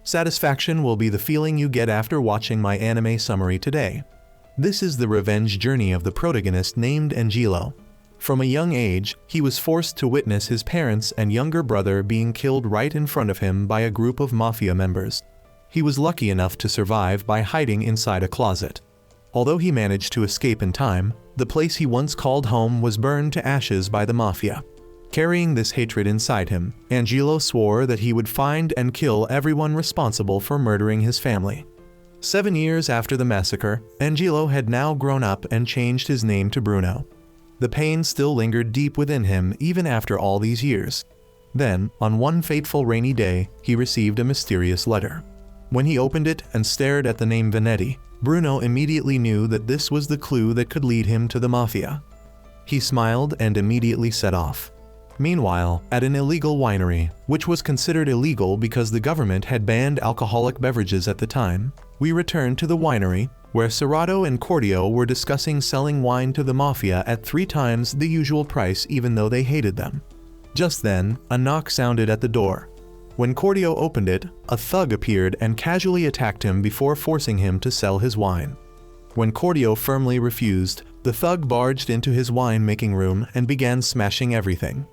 Satisfaction will be the feeling you get after watching my anime summary today. This is the revenge journey of the protagonist named Angelo. From a young age, he was forced to witness his parents and younger brother being killed right in front of him by a group of mafia members. He was lucky enough to survive by hiding inside a closet. Although he managed to escape in time, the place he once called home was burned to ashes by the mafia. Carrying this hatred inside him, Angelo swore that he would find and kill everyone responsible for murdering his family. 7 years after the massacre, Angelo had now grown up and changed his name to Bruno. The pain still lingered deep within him even after all these years. Then, on one fateful rainy day, he received a mysterious letter. When he opened it and stared at the name Venetti, Bruno immediately knew that this was the clue that could lead him to the mafia. He smiled and immediately set off. Meanwhile, at an illegal winery, which was considered illegal because the government had banned alcoholic beverages at the time, we returned to the winery, where Serrato and Cordio were discussing selling wine to the mafia at 3 times the usual price even though they hated them. Just then, a knock sounded at the door. When Cordio opened it, a thug appeared and casually attacked him before forcing him to sell his wine. When Cordio firmly refused, the thug barged into his wine-making room and began smashing everything.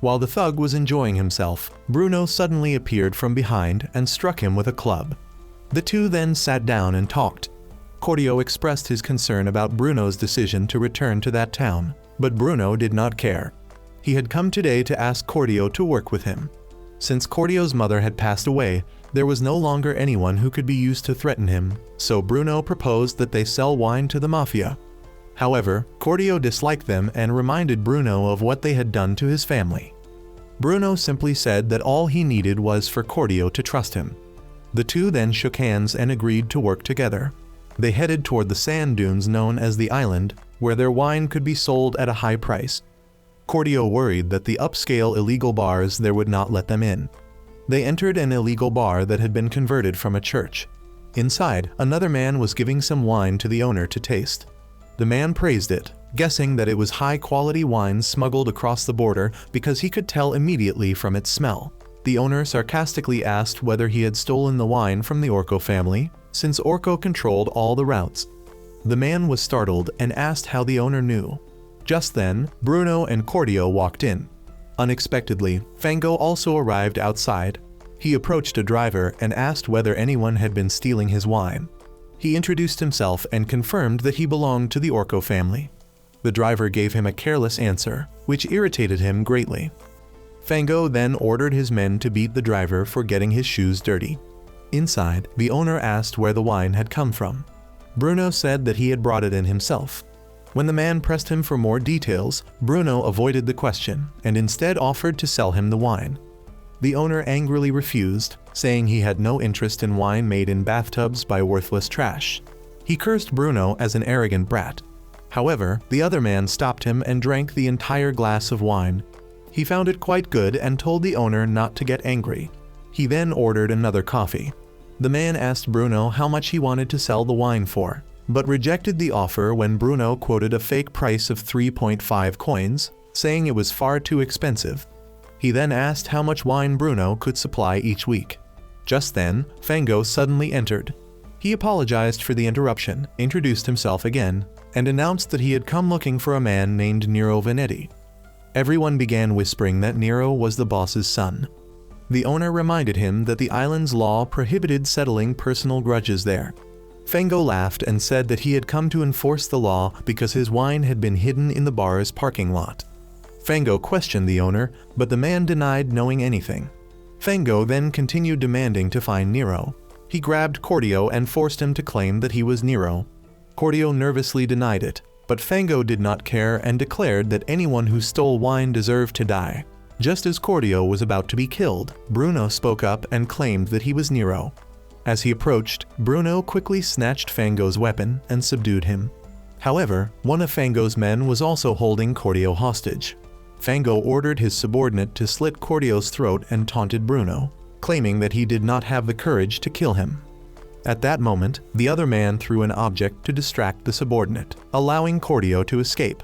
While the thug was enjoying himself, Bruno suddenly appeared from behind and struck him with a club. The two then sat down and talked. Cordio expressed his concern about Bruno's decision to return to that town, but Bruno did not care. He had come today to ask Cordio to work with him. Since Cordio's mother had passed away, there was no longer anyone who could be used to threaten him, so Bruno proposed that they sell wine to the mafia. However, Cordio disliked them and reminded Bruno of what they had done to his family. Bruno simply said that all he needed was for Cordio to trust him. The two then shook hands and agreed to work together. They headed toward the sand dunes known as the island, where their wine could be sold at a high price. Cordio worried that the upscale illegal bars there would not let them in. They entered an illegal bar that had been converted from a church. Inside, another man was giving some wine to the owner to taste. The man praised it, guessing that it was high-quality wine smuggled across the border because he could tell immediately from its smell. The owner sarcastically asked whether he had stolen the wine from the Orco family, since Orco controlled all the routes. The man was startled and asked how the owner knew. Just then, Bruno and Cordio walked in. Unexpectedly, Fango also arrived outside. He approached a driver and asked whether anyone had been stealing his wine. He introduced himself and confirmed that he belonged to the Orco family. The driver gave him a careless answer, which irritated him greatly. Fango then ordered his men to beat the driver for getting his shoes dirty. Inside, the owner asked where the wine had come from. Bruno said that he had brought it in himself. When the man pressed him for more details, Bruno avoided the question and instead offered to sell him the wine. The owner angrily refused, saying he had no interest in wine made in bathtubs by worthless trash. He cursed Bruno as an arrogant brat. However, the other man stopped him and drank the entire glass of wine. He found it quite good and told the owner not to get angry. He then ordered another coffee. The man asked Bruno how much he wanted to sell the wine for, but rejected the offer when Bruno quoted a fake price of 3.5 coins, saying it was far too expensive. He then asked how much wine Bruno could supply each week. Just then, Fango suddenly entered. He apologized for the interruption, introduced himself again, and announced that he had come looking for a man named Nero Venetti. Everyone began whispering that Nero was the boss's son. The owner reminded him that the island's law prohibited settling personal grudges there. Fango laughed and said that he had come to enforce the law because his wine had been hidden in the bar's parking lot. Fango questioned the owner, but the man denied knowing anything. Fango then continued demanding to find Nero. He grabbed Cordio and forced him to claim that he was Nero. Cordio nervously denied it, but Fango did not care and declared that anyone who stole wine deserved to die. Just as Cordio was about to be killed, Bruno spoke up and claimed that he was Nero. As he approached, Bruno quickly snatched Fango's weapon and subdued him. However, one of Fango's men was also holding Cordio hostage. Fango ordered his subordinate to slit Cordio's throat and taunted Bruno, claiming that he did not have the courage to kill him. At that moment, the other man threw an object to distract the subordinate, allowing Cordio to escape.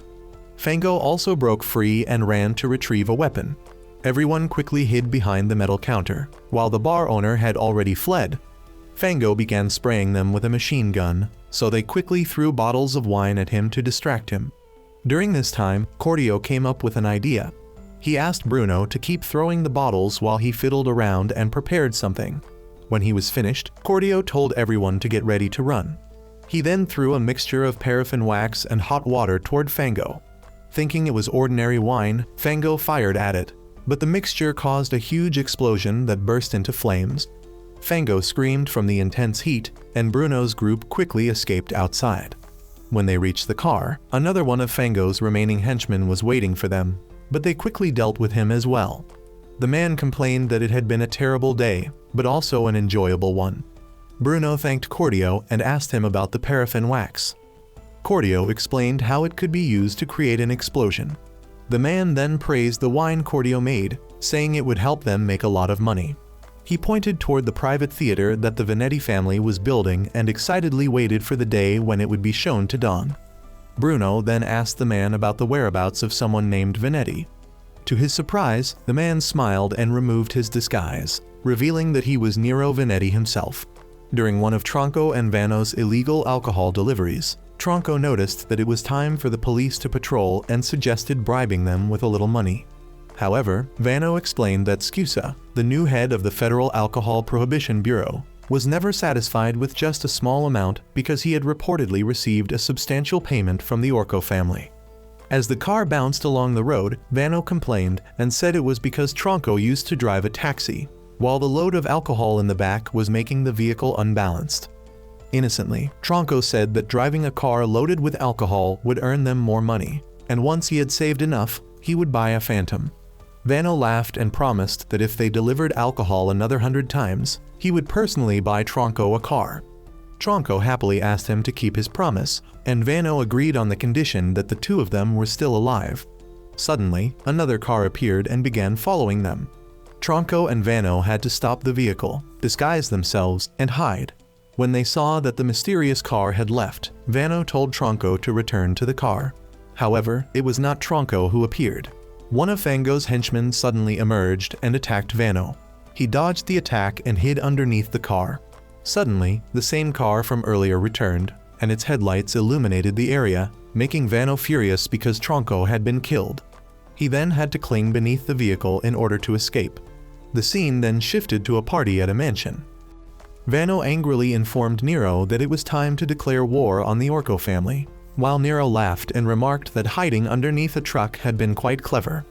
Fango also broke free and ran to retrieve a weapon. Everyone quickly hid behind the metal counter, while the bar owner had already fled. Fango began spraying them with a machine gun, so they quickly threw bottles of wine at him to distract him. During this time, Cordio came up with an idea. He asked Bruno to keep throwing the bottles while he fiddled around and prepared something. When he was finished, Cordio told everyone to get ready to run. He then threw a mixture of paraffin wax and hot water toward Fango. Thinking it was ordinary wine, Fango fired at it, but the mixture caused a huge explosion that burst into flames. Fango screamed from the intense heat, and Bruno's group quickly escaped outside. When they reached the car, another one of Fango's remaining henchmen was waiting for them, but they quickly dealt with him as well. The man complained that it had been a terrible day, but also an enjoyable one. Bruno thanked Cordio and asked him about the paraffin wax. Cordio explained how it could be used to create an explosion. The man then praised the wine Cordio made, saying it would help them make a lot of money. He pointed toward the private theater that the Venetti family was building and excitedly waited for the day when it would be shown to Don. Bruno then asked the man about the whereabouts of someone named Venetti. To his surprise, the man smiled and removed his disguise, revealing that he was Nero Venetti himself. During one of Tronco and Vano's illegal alcohol deliveries, Tronco noticed that it was time for the police to patrol and suggested bribing them with a little money. However, Vano explained that Scusa, the new head of the Federal Alcohol Prohibition Bureau, was never satisfied with just a small amount because he had reportedly received a substantial payment from the Orco family. As the car bounced along the road, Vano complained and said it was because Tronco used to drive a taxi, while the load of alcohol in the back was making the vehicle unbalanced. Innocently, Tronco said that driving a car loaded with alcohol would earn them more money, and once he had saved enough, he would buy a Phantom. Vano laughed and promised that if they delivered alcohol another 100 times, he would personally buy Tronco a car. Tronco happily asked him to keep his promise, and Vano agreed on the condition that the two of them were still alive. Suddenly, another car appeared and began following them. Tronco and Vano had to stop the vehicle, disguise themselves, and hide. When they saw that the mysterious car had left, Vano told Tronco to return to the car. However, it was not Tronco who appeared. One of Fango's henchmen suddenly emerged and attacked Vano. He dodged the attack and hid underneath the car. Suddenly, the same car from earlier returned, and its headlights illuminated the area, making Vano furious because Tronco had been killed. He then had to cling beneath the vehicle in order to escape. The scene then shifted to a party at a mansion. Vano angrily informed Nero that it was time to declare war on the Orco family, while Nero laughed and remarked that hiding underneath a truck had been quite clever.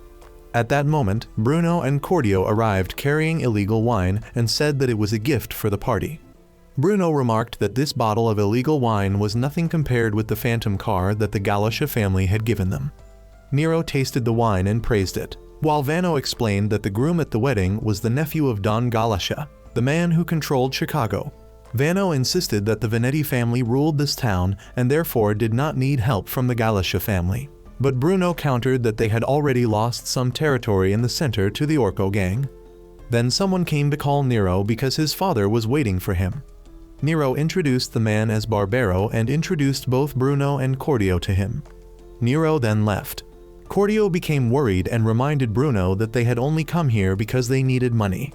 At that moment, Bruno and Cordio arrived carrying illegal wine and said that it was a gift for the party. Bruno remarked that this bottle of illegal wine was nothing compared with the Phantom car that the Galasha family had given them. Nero tasted the wine and praised it, while Vano explained that the groom at the wedding was the nephew of Don Galasha, the man who controlled Chicago. Vano insisted that the Venetti family ruled this town and therefore did not need help from the Galasha family. But Bruno countered that they had already lost some territory in the center to the Orco gang. Then someone came to call Nero because his father was waiting for him. Nero introduced the man as Barbero and introduced both Bruno and Cordio to him. Nero then left. Cordio became worried and reminded Bruno that they had only come here because they needed money.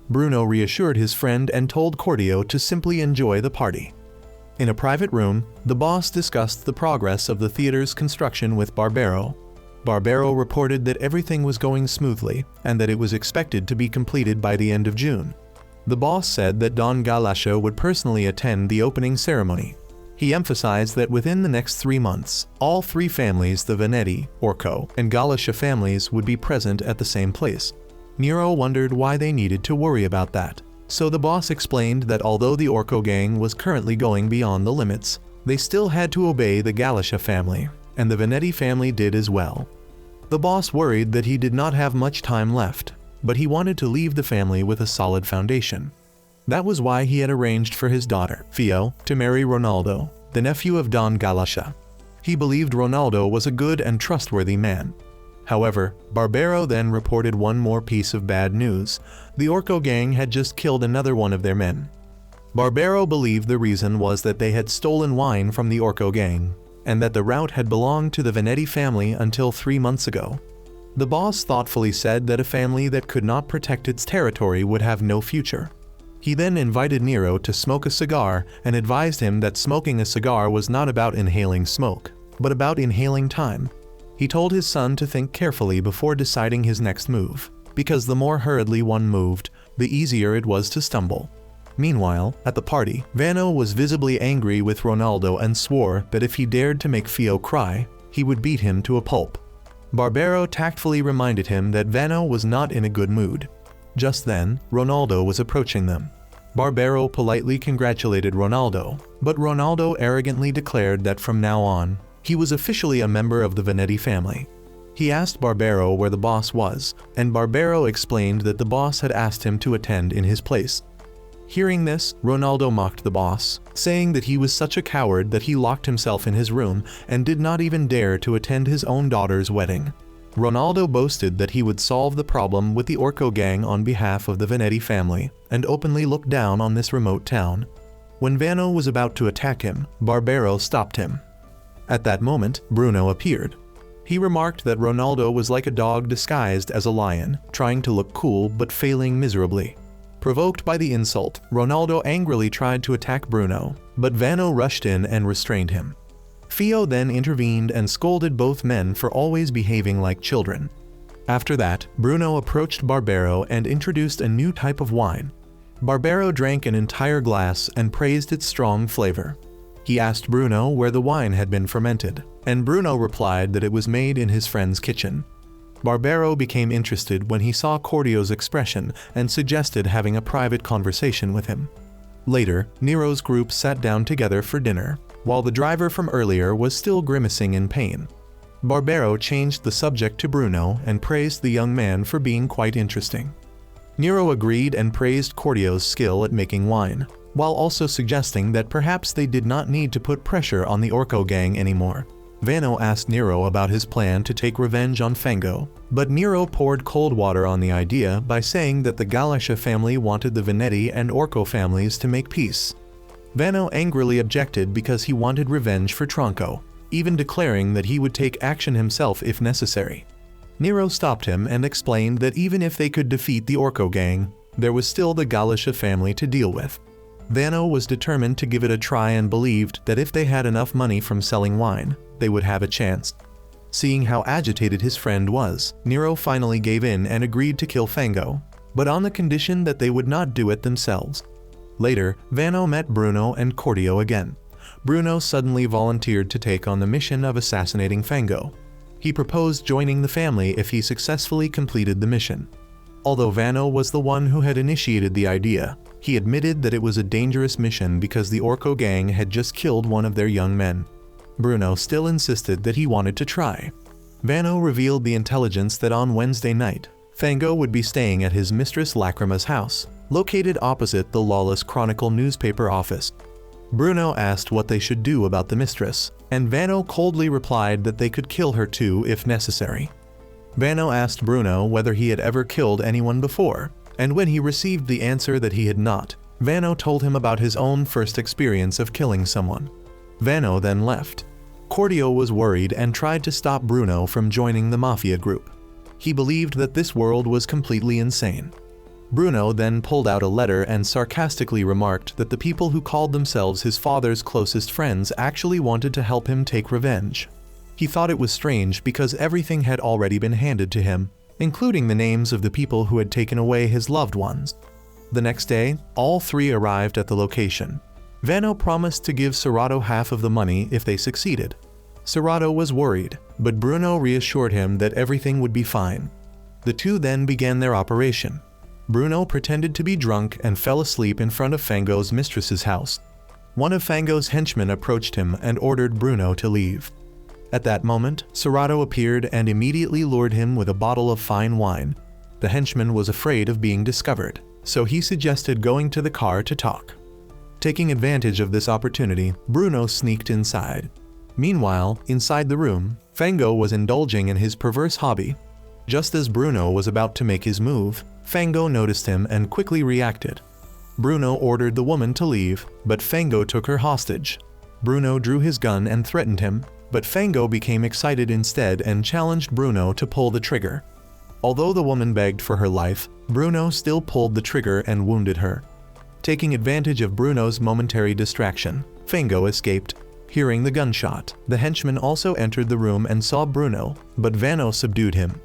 Bruno reassured his friend and told Cordio to simply enjoy the party. In a private room, the boss discussed the progress of the theater's construction with Barbero. Barbero reported that everything was going smoothly and that it was expected to be completed by the end of June. The boss said that Don Galasha would personally attend the opening ceremony. He emphasized that within the next 3 months, all three families, the Venetti, Orco, and Galasha families, would be present at the same place. Nero wondered why they needed to worry about that. So the boss explained that although the Orco gang was currently going beyond the limits, they still had to obey the Galasha family, and the Venetti family did as well. The boss worried that he did not have much time left, but he wanted to leave the family with a solid foundation. That was why he had arranged for his daughter, Fio, to marry Ronaldo, the nephew of Don Galasha. He believed Ronaldo was a good and trustworthy man. However, Barbero then reported one more piece of bad news. The Orco gang had just killed another one of their men. Barbero believed the reason was that they had stolen wine from the Orco gang, and that the route had belonged to the Venetti family until 3 months ago. The boss thoughtfully said that a family that could not protect its territory would have no future. He then invited Nero to smoke a cigar and advised him that smoking a cigar was not about inhaling smoke, but about inhaling time. He told his son to think carefully before deciding his next move, because the more hurriedly one moved, the easier it was to stumble. Meanwhile, at the party, Vano was visibly angry with Ronaldo and swore that if he dared to make Fio cry, he would beat him to a pulp. Barbero tactfully reminded him that Vano was not in a good mood. Just then, Ronaldo was approaching them. Barbero politely congratulated Ronaldo, but Ronaldo arrogantly declared that from now on, he was officially a member of the Venetti family. He asked Barbero where the boss was, and Barbero explained that the boss had asked him to attend in his place. Hearing this, Ronaldo mocked the boss, saying that he was such a coward that he locked himself in his room and did not even dare to attend his own daughter's wedding. Ronaldo boasted that he would solve the problem with the Orco gang on behalf of the Venetti family, and openly looked down on this remote town. When Vano was about to attack him, Barbero stopped him. At that moment, Bruno appeared. He remarked that Ronaldo was like a dog disguised as a lion, trying to look cool but failing miserably. Provoked by the insult, Ronaldo angrily tried to attack Bruno, but Vano rushed in and restrained him. Fio then intervened and scolded both men for always behaving like children. After that, Bruno approached Barbero and introduced a new type of wine. Barbero drank an entire glass and praised its strong flavor. He asked Bruno where the wine had been fermented, and Bruno replied that it was made in his friend's kitchen. Barbero became interested when he saw Cordio's expression and suggested having a private conversation with him. Later, Nero's group sat down together for dinner, while the driver from earlier was still grimacing in pain. Barbero changed the subject to Bruno and praised the young man for being quite interesting. Nero agreed and praised Cordio's skill at making wine, while also suggesting that perhaps they did not need to put pressure on the Orco gang anymore. Vano asked Nero about his plan to take revenge on Fango, but Nero poured cold water on the idea by saying that the Galasha family wanted the Venetti and Orco families to make peace. Vano angrily objected because he wanted revenge for Tronco, even declaring that he would take action himself if necessary. Nero stopped him and explained that even if they could defeat the Orco gang, there was still the Galasha family to deal with. Vano was determined to give it a try and believed that if they had enough money from selling wine, they would have a chance. Seeing how agitated his friend was, Nero finally gave in and agreed to kill Fango, but on the condition that they would not do it themselves. Later, Vano met Bruno and Cordio again. Bruno suddenly volunteered to take on the mission of assassinating Fango. He proposed joining the family if he successfully completed the mission. Although Vano was the one who had initiated the idea, he admitted that it was a dangerous mission because the Orco gang had just killed one of their young men. Bruno still insisted that he wanted to try. Vano revealed the intelligence that on Wednesday night, Fango would be staying at his mistress Lacrima's house, located opposite the Lawless Chronicle newspaper office. Bruno asked what they should do about the mistress, and Vano coldly replied that they could kill her too if necessary. Vano asked Bruno whether he had ever killed anyone before, and when he received the answer that he had not, Vano told him about his own first experience of killing someone. Vano then left. Cordio was worried and tried to stop Bruno from joining the mafia group. He believed that this world was completely insane. Bruno then pulled out a letter and sarcastically remarked that the people who called themselves his father's closest friends actually wanted to help him take revenge. He thought it was strange because everything had already been handed to him, including the names of the people who had taken away his loved ones. The next day, all three arrived at the location. Vano promised to give Serrato half of the money if they succeeded. Serrato was worried, but Bruno reassured him that everything would be fine. The two then began their operation. Bruno pretended to be drunk and fell asleep in front of Fango's mistress's house. One of Fango's henchmen approached him and ordered Bruno to leave. At that moment, Serrato appeared and immediately lured him with a bottle of fine wine. The henchman was afraid of being discovered, so he suggested going to the car to talk. Taking advantage of this opportunity, Bruno sneaked inside. Meanwhile, inside the room, Fango was indulging in his perverse hobby. Just as Bruno was about to make his move, Fango noticed him and quickly reacted. Bruno ordered the woman to leave, but Fango took her hostage. Bruno drew his gun and threatened him, but Fango became excited instead and challenged Bruno to pull the trigger. Although the woman begged for her life, Bruno still pulled the trigger and wounded her. Taking advantage of Bruno's momentary distraction, Fango escaped. Hearing the gunshot, the henchman also entered the room and saw Bruno, but Vano subdued him.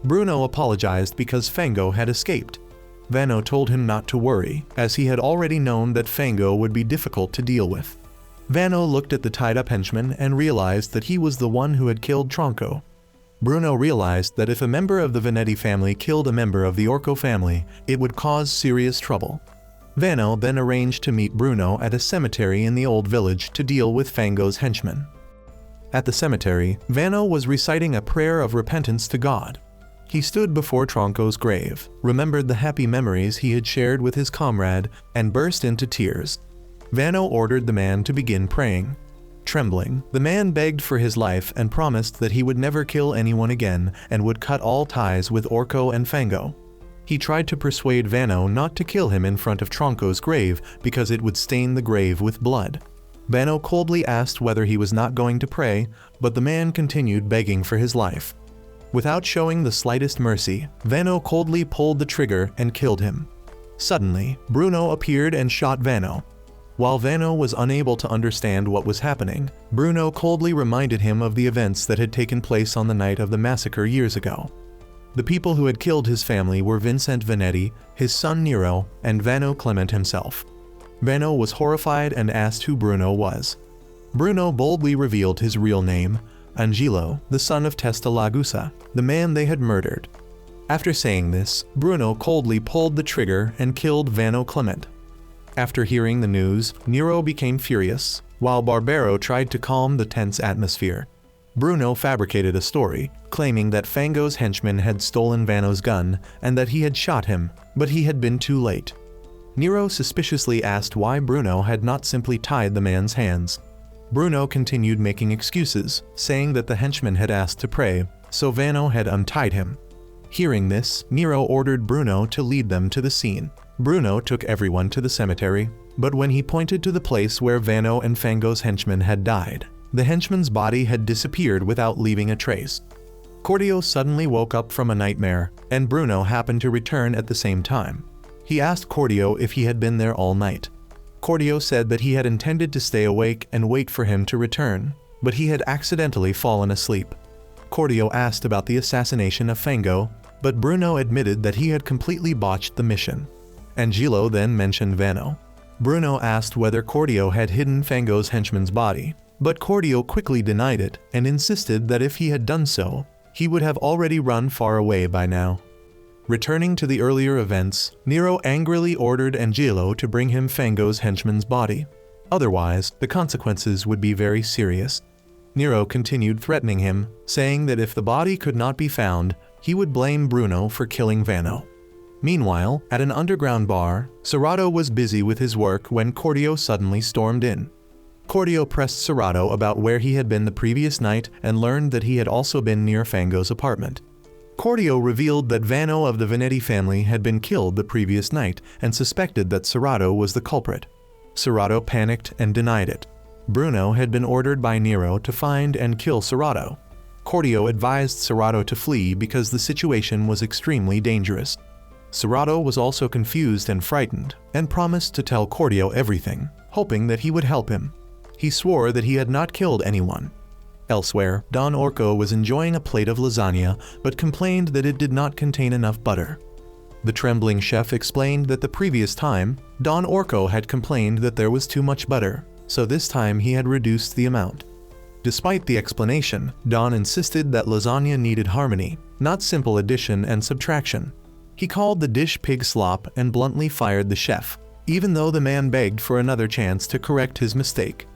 Bruno apologized because Fango had escaped. Vano told him not to worry, as he had already known that Fango would be difficult to deal with. Vano looked at the tied-up henchman and realized that he was the one who had killed Tronco. Bruno realized that if a member of the Venetti family killed a member of the Orco family, it would cause serious trouble. Vano then arranged to meet Bruno at a cemetery in the old village to deal with Fango's henchmen. At the cemetery, Vano was reciting a prayer of repentance to God. He stood before Tronco's grave, remembered the happy memories he had shared with his comrade, and burst into tears. Vano ordered the man to begin praying. Trembling, the man begged for his life and promised that he would never kill anyone again and would cut all ties with Orco and Fango. He tried to persuade Vano not to kill him in front of Tronco's grave because it would stain the grave with blood. Vano coldly asked whether he was not going to pray, but the man continued begging for his life. Without showing the slightest mercy, Vano coldly pulled the trigger and killed him. Suddenly, Bruno appeared and shot Vano. While Vano was unable to understand what was happening, Bruno coldly reminded him of the events that had taken place on the night of the massacre years ago. The people who had killed his family were Vincent Venetti, his son Nero, and Vano Clement himself. Vano was horrified and asked who Bruno was. Bruno boldly revealed his real name, Angelo, the son of Testa Lagusa, the man they had murdered. After saying this, Bruno coldly pulled the trigger and killed Vano Clement. After hearing the news, Nero became furious, while Barbero tried to calm the tense atmosphere. Bruno fabricated a story, claiming that Fango's henchman had stolen Vano's gun and that he had shot him, but he had been too late. Nero suspiciously asked why Bruno had not simply tied the man's hands. Bruno continued making excuses, saying that the henchman had asked to pray, so Vano had untied him. Hearing this, Nero ordered Bruno to lead them to the scene. Bruno took everyone to the cemetery, but when he pointed to the place where Vano and Fango's henchman had died, the henchman's body had disappeared without leaving a trace. Cordio suddenly woke up from a nightmare, and Bruno happened to return at the same time. He asked Cordio if he had been there all night. Cordio said that he had intended to stay awake and wait for him to return, but he had accidentally fallen asleep. Cordio asked about the assassination of Fango, but Bruno admitted that he had completely botched the mission. Angelo then mentioned Vano. Bruno asked whether Cordio had hidden Fango's henchman's body, but Cordio quickly denied it and insisted that if he had done so, he would have already run far away by now. Returning to the earlier events, Nero angrily ordered Angelo to bring him Fango's henchman's body. Otherwise, the consequences would be very serious. Nero continued threatening him, saying that if the body could not be found, he would blame Bruno for killing Vano. Meanwhile, at an underground bar, Serrato was busy with his work when Cordio suddenly stormed in. Cordio pressed Serrato about where he had been the previous night and learned that he had also been near Fango's apartment. Cordio revealed that Vano of the Venetti family had been killed the previous night and suspected that Serrato was the culprit. Serrato panicked and denied it. Bruno had been ordered by Nero to find and kill Serrato. Cordio advised Serrato to flee because the situation was extremely dangerous. Serrato was also confused and frightened, and promised to tell Cordio everything, hoping that he would help him. He swore that he had not killed anyone. Elsewhere, Don Orco was enjoying a plate of lasagna, but complained that it did not contain enough butter. The trembling chef explained that the previous time, Don Orco had complained that there was too much butter, so this time he had reduced the amount. Despite the explanation, Don insisted that lasagna needed harmony, not simple addition and subtraction. He called the dish pig slop and bluntly fired the chef, even though the man begged for another chance to correct his mistake.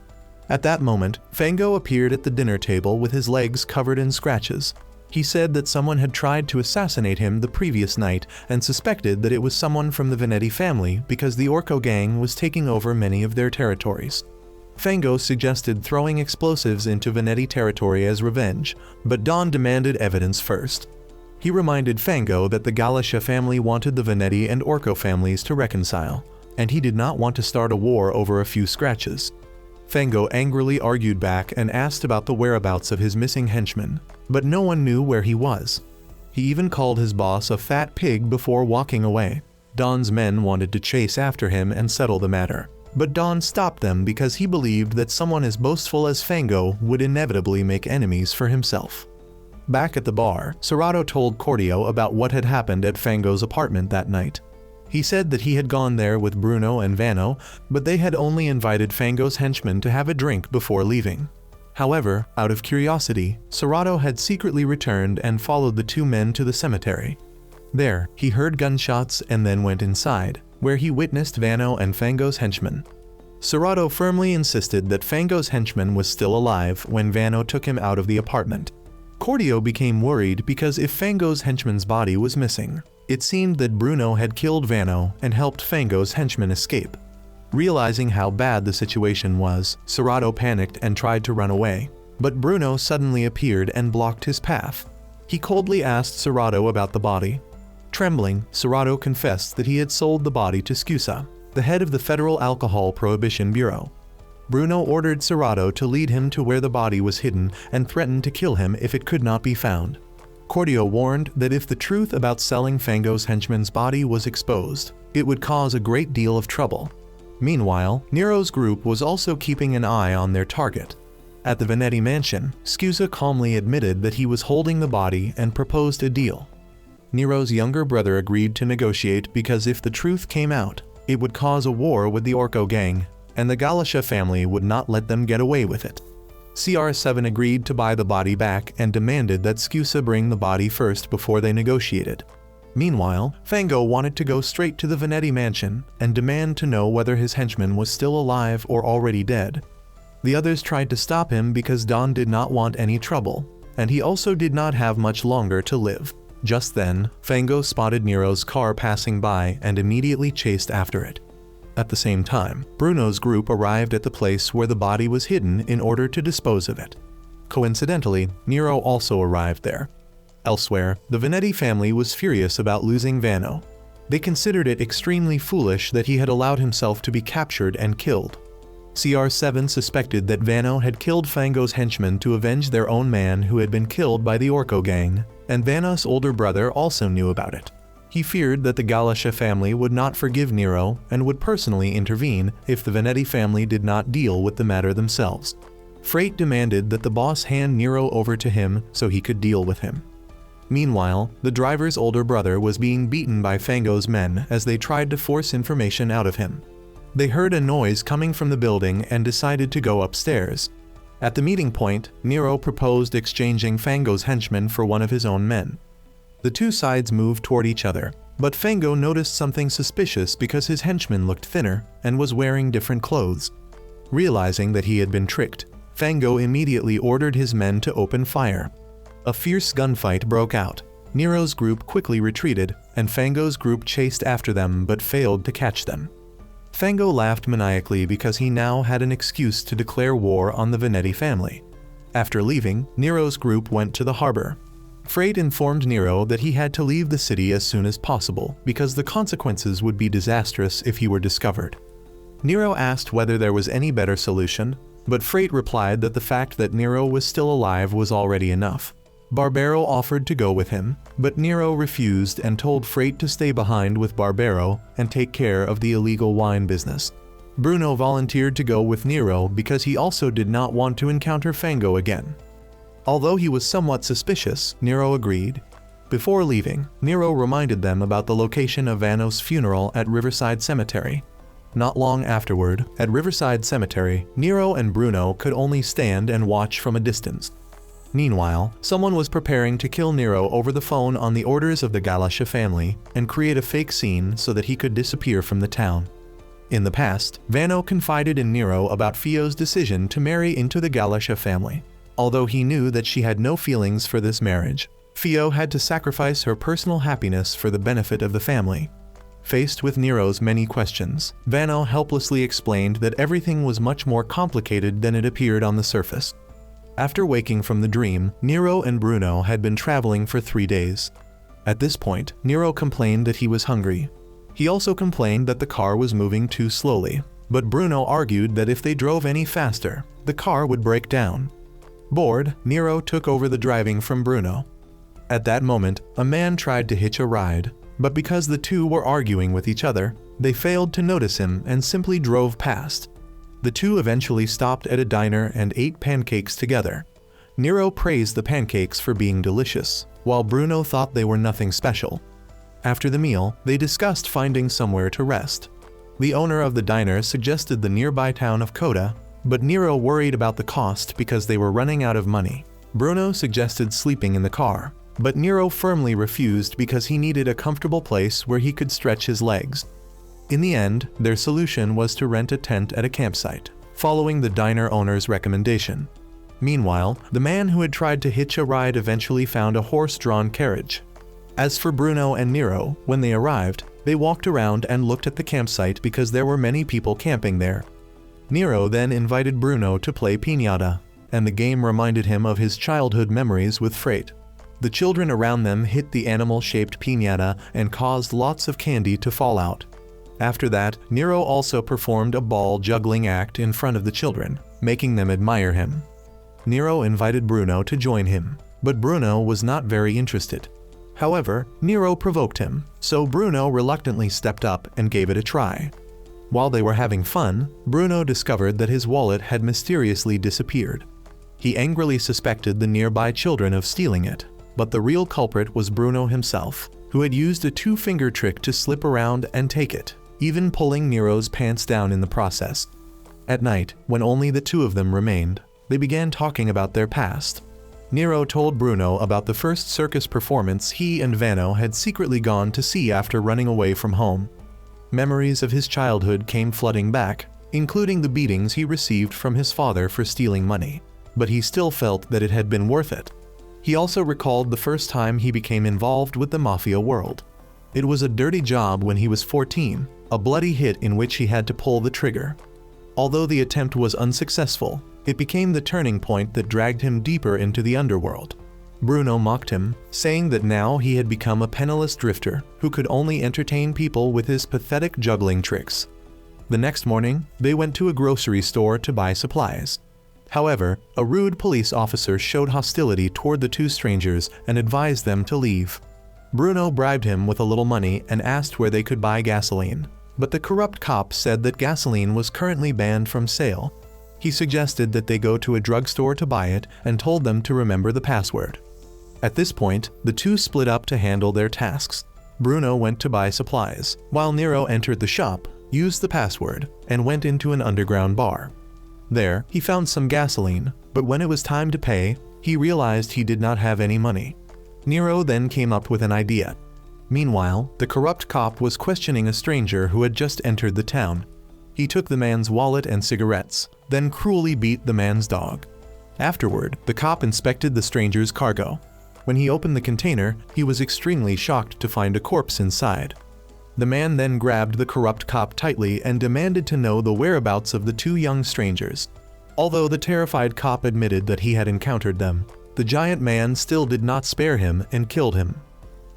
At that moment, Fango appeared at the dinner table with his legs covered in scratches. He said that someone had tried to assassinate him the previous night and suspected that it was someone from the Venetti family because the Orco gang was taking over many of their territories. Fango suggested throwing explosives into Venetti territory as revenge, but Don demanded evidence first. He reminded Fango that the Galicia family wanted the Venetti and Orco families to reconcile, and he did not want to start a war over a few scratches. Fango angrily argued back and asked about the whereabouts of his missing henchman, but no one knew where he was. He even called his boss a fat pig before walking away. Don's men wanted to chase after him and settle the matter, but Don stopped them because he believed that someone as boastful as Fango would inevitably make enemies for himself. Back at the bar, Serrato told Cordio about what had happened at Fango's apartment that night. He said that he had gone there with Bruno and Vano, but they had only invited Fango's henchmen to have a drink before leaving. However, out of curiosity, Serrato had secretly returned and followed the two men to the cemetery. There, he heard gunshots and then went inside, where he witnessed Vano and Fango's henchmen. Serrato firmly insisted that Fango's henchman was still alive when Vano took him out of the apartment. Cordio became worried because if Fango's henchman's body was missing, it seemed that Bruno had killed Vano and helped Fango's henchman escape. Realizing how bad the situation was, Serrato panicked and tried to run away, but Bruno suddenly appeared and blocked his path. He coldly asked Serrato about the body. Trembling, Serrato confessed that he had sold the body to Scusa, the head of the Federal Alcohol Prohibition Bureau. Bruno ordered Serrato to lead him to where the body was hidden and threatened to kill him if it could not be found. Cordio warned that if the truth about selling Fango's henchman's body was exposed, it would cause a great deal of trouble. Meanwhile, Nero's group was also keeping an eye on their target. At the Venetti mansion, Scusa calmly admitted that he was holding the body and proposed a deal. Nero's younger brother agreed to negotiate because if the truth came out, it would cause a war with the Orco gang, and the Galicia family would not let them get away with it. CR7 agreed to buy the body back and demanded that Scusa bring the body first before they negotiated. Meanwhile, Fango wanted to go straight to the Venetti mansion and demand to know whether his henchman was still alive or already dead. The others tried to stop him because Don did not want any trouble, and he also did not have much longer to live. Just then, Fango spotted Nero's car passing by and immediately chased after it. At the same time, Bruno's group arrived at the place where the body was hidden in order to dispose of it. Coincidentally, Nero also arrived there. Elsewhere, the Venetti family was furious about losing Vano. They considered it extremely foolish that he had allowed himself to be captured and killed. CR7 suspected that Vano had killed Fango's henchmen to avenge their own man who had been killed by the Orco gang, and Vano's older brother also knew about it. He feared that the Galicia family would not forgive Nero and would personally intervene if the Venetti family did not deal with the matter themselves. Freight demanded that the boss hand Nero over to him so he could deal with him. Meanwhile, the driver's older brother was being beaten by Fango's men as they tried to force information out of him. They heard a noise coming from the building and decided to go upstairs. At the meeting point, Nero proposed exchanging Fango's henchman for one of his own men. The two sides moved toward each other, but Fango noticed something suspicious because his henchman looked thinner and was wearing different clothes. Realizing that he had been tricked, Fango immediately ordered his men to open fire. A fierce gunfight broke out. Nero's group quickly retreated, and Fango's group chased after them but failed to catch them. Fango laughed maniacally because he now had an excuse to declare war on the Venetti family. After leaving, Nero's group went to the harbor. Freight informed Nero that he had to leave the city as soon as possible because the consequences would be disastrous if he were discovered. Nero asked whether there was any better solution, but Freight replied that the fact that Nero was still alive was already enough. Barbero offered to go with him, but Nero refused and told Freight to stay behind with Barbero and take care of the illegal wine business. Bruno volunteered to go with Nero because he also did not want to encounter Fango again. Although he was somewhat suspicious, Nero agreed. Before leaving, Nero reminded them about the location of Vano's funeral at Riverside Cemetery. Not long afterward, at Riverside Cemetery, Nero and Bruno could only stand and watch from a distance. Meanwhile, someone was preparing to kill Nero over the phone on the orders of the Galicia family and create a fake scene so that he could disappear from the town. In the past, Vano confided in Nero about Fio's decision to marry into the Galicia family. Although he knew that she had no feelings for this marriage, Fio had to sacrifice her personal happiness for the benefit of the family. Faced with Nero's many questions, Vano helplessly explained that everything was much more complicated than it appeared on the surface. After waking from the dream, Nero and Bruno had been traveling for 3 days. At this point, Nero complained that he was hungry. He also complained that the car was moving too slowly. but Bruno argued that if they drove any faster, the car would break down. Bored, Nero took over the driving from Bruno. At that moment, a man tried to hitch a ride, but because the two were arguing with each other, they failed to notice him and simply drove past. The two eventually stopped at a diner and ate pancakes together. Nero praised the pancakes for being delicious, while Bruno thought they were nothing special. After the meal, they discussed finding somewhere to rest. The owner of the diner suggested the nearby town of Coda, but Nero worried about the cost because they were running out of money. Bruno suggested sleeping in the car, but Nero firmly refused because he needed a comfortable place where he could stretch his legs. In the end, their solution was to rent a tent at a campsite, following the diner owner's recommendation. Meanwhile, the man who had tried to hitch a ride eventually found a horse-drawn carriage. As for Bruno and Nero, when they arrived, they walked around and looked at the campsite because there were many people camping there. Nero then invited Bruno to play piñata, and the game reminded him of his childhood memories with Freight. The children around them hit the animal-shaped piñata and caused lots of candy to fall out. After that, Nero also performed a ball juggling act in front of the children, making them admire him. Nero invited Bruno to join him, but Bruno was not very interested. However, Nero provoked him, so Bruno reluctantly stepped up and gave it a try. While they were having fun, Bruno discovered that his wallet had mysteriously disappeared. He angrily suspected the nearby children of stealing it, but the real culprit was Bruno himself, who had used a two-finger trick to slip around and take it, even pulling Nero's pants down in the process. At night, when only the two of them remained, they began talking about their past. Nero told Bruno about the first circus performance he and Vano had secretly gone to see after running away from home. Memories of his childhood came flooding back, including the beatings he received from his father for stealing money, but he still felt that it had been worth it. He also recalled the first time he became involved with the mafia world. It was a dirty job when he was 14, a bloody hit in which he had to pull the trigger. Although the attempt was unsuccessful, it became the turning point that dragged him deeper into the underworld. Bruno mocked him, saying that now he had become a penniless drifter who could only entertain people with his pathetic juggling tricks. The next morning, they went to a grocery store to buy supplies. However, a rude police officer showed hostility toward the two strangers and advised them to leave. Bruno bribed him with a little money and asked where they could buy gasoline, but the corrupt cop said that gasoline was currently banned from sale. He suggested that they go to a drugstore to buy it and told them to remember the password. At this point, the two split up to handle their tasks. Bruno went to buy supplies, while Nero entered the shop, used the password, and went into an underground bar. There, he found some gasoline, but when it was time to pay, he realized he did not have any money. Nero then came up with an idea. Meanwhile, the corrupt cop was questioning a stranger who had just entered the town. He took the man's wallet and cigarettes, then cruelly beat the man's dog. Afterward, the cop inspected the stranger's cargo. When he opened the container, he was extremely shocked to find a corpse inside. The man then grabbed the corrupt cop tightly and demanded to know the whereabouts of the two young strangers. Although the terrified cop admitted that he had encountered them, the giant man still did not spare him and killed him.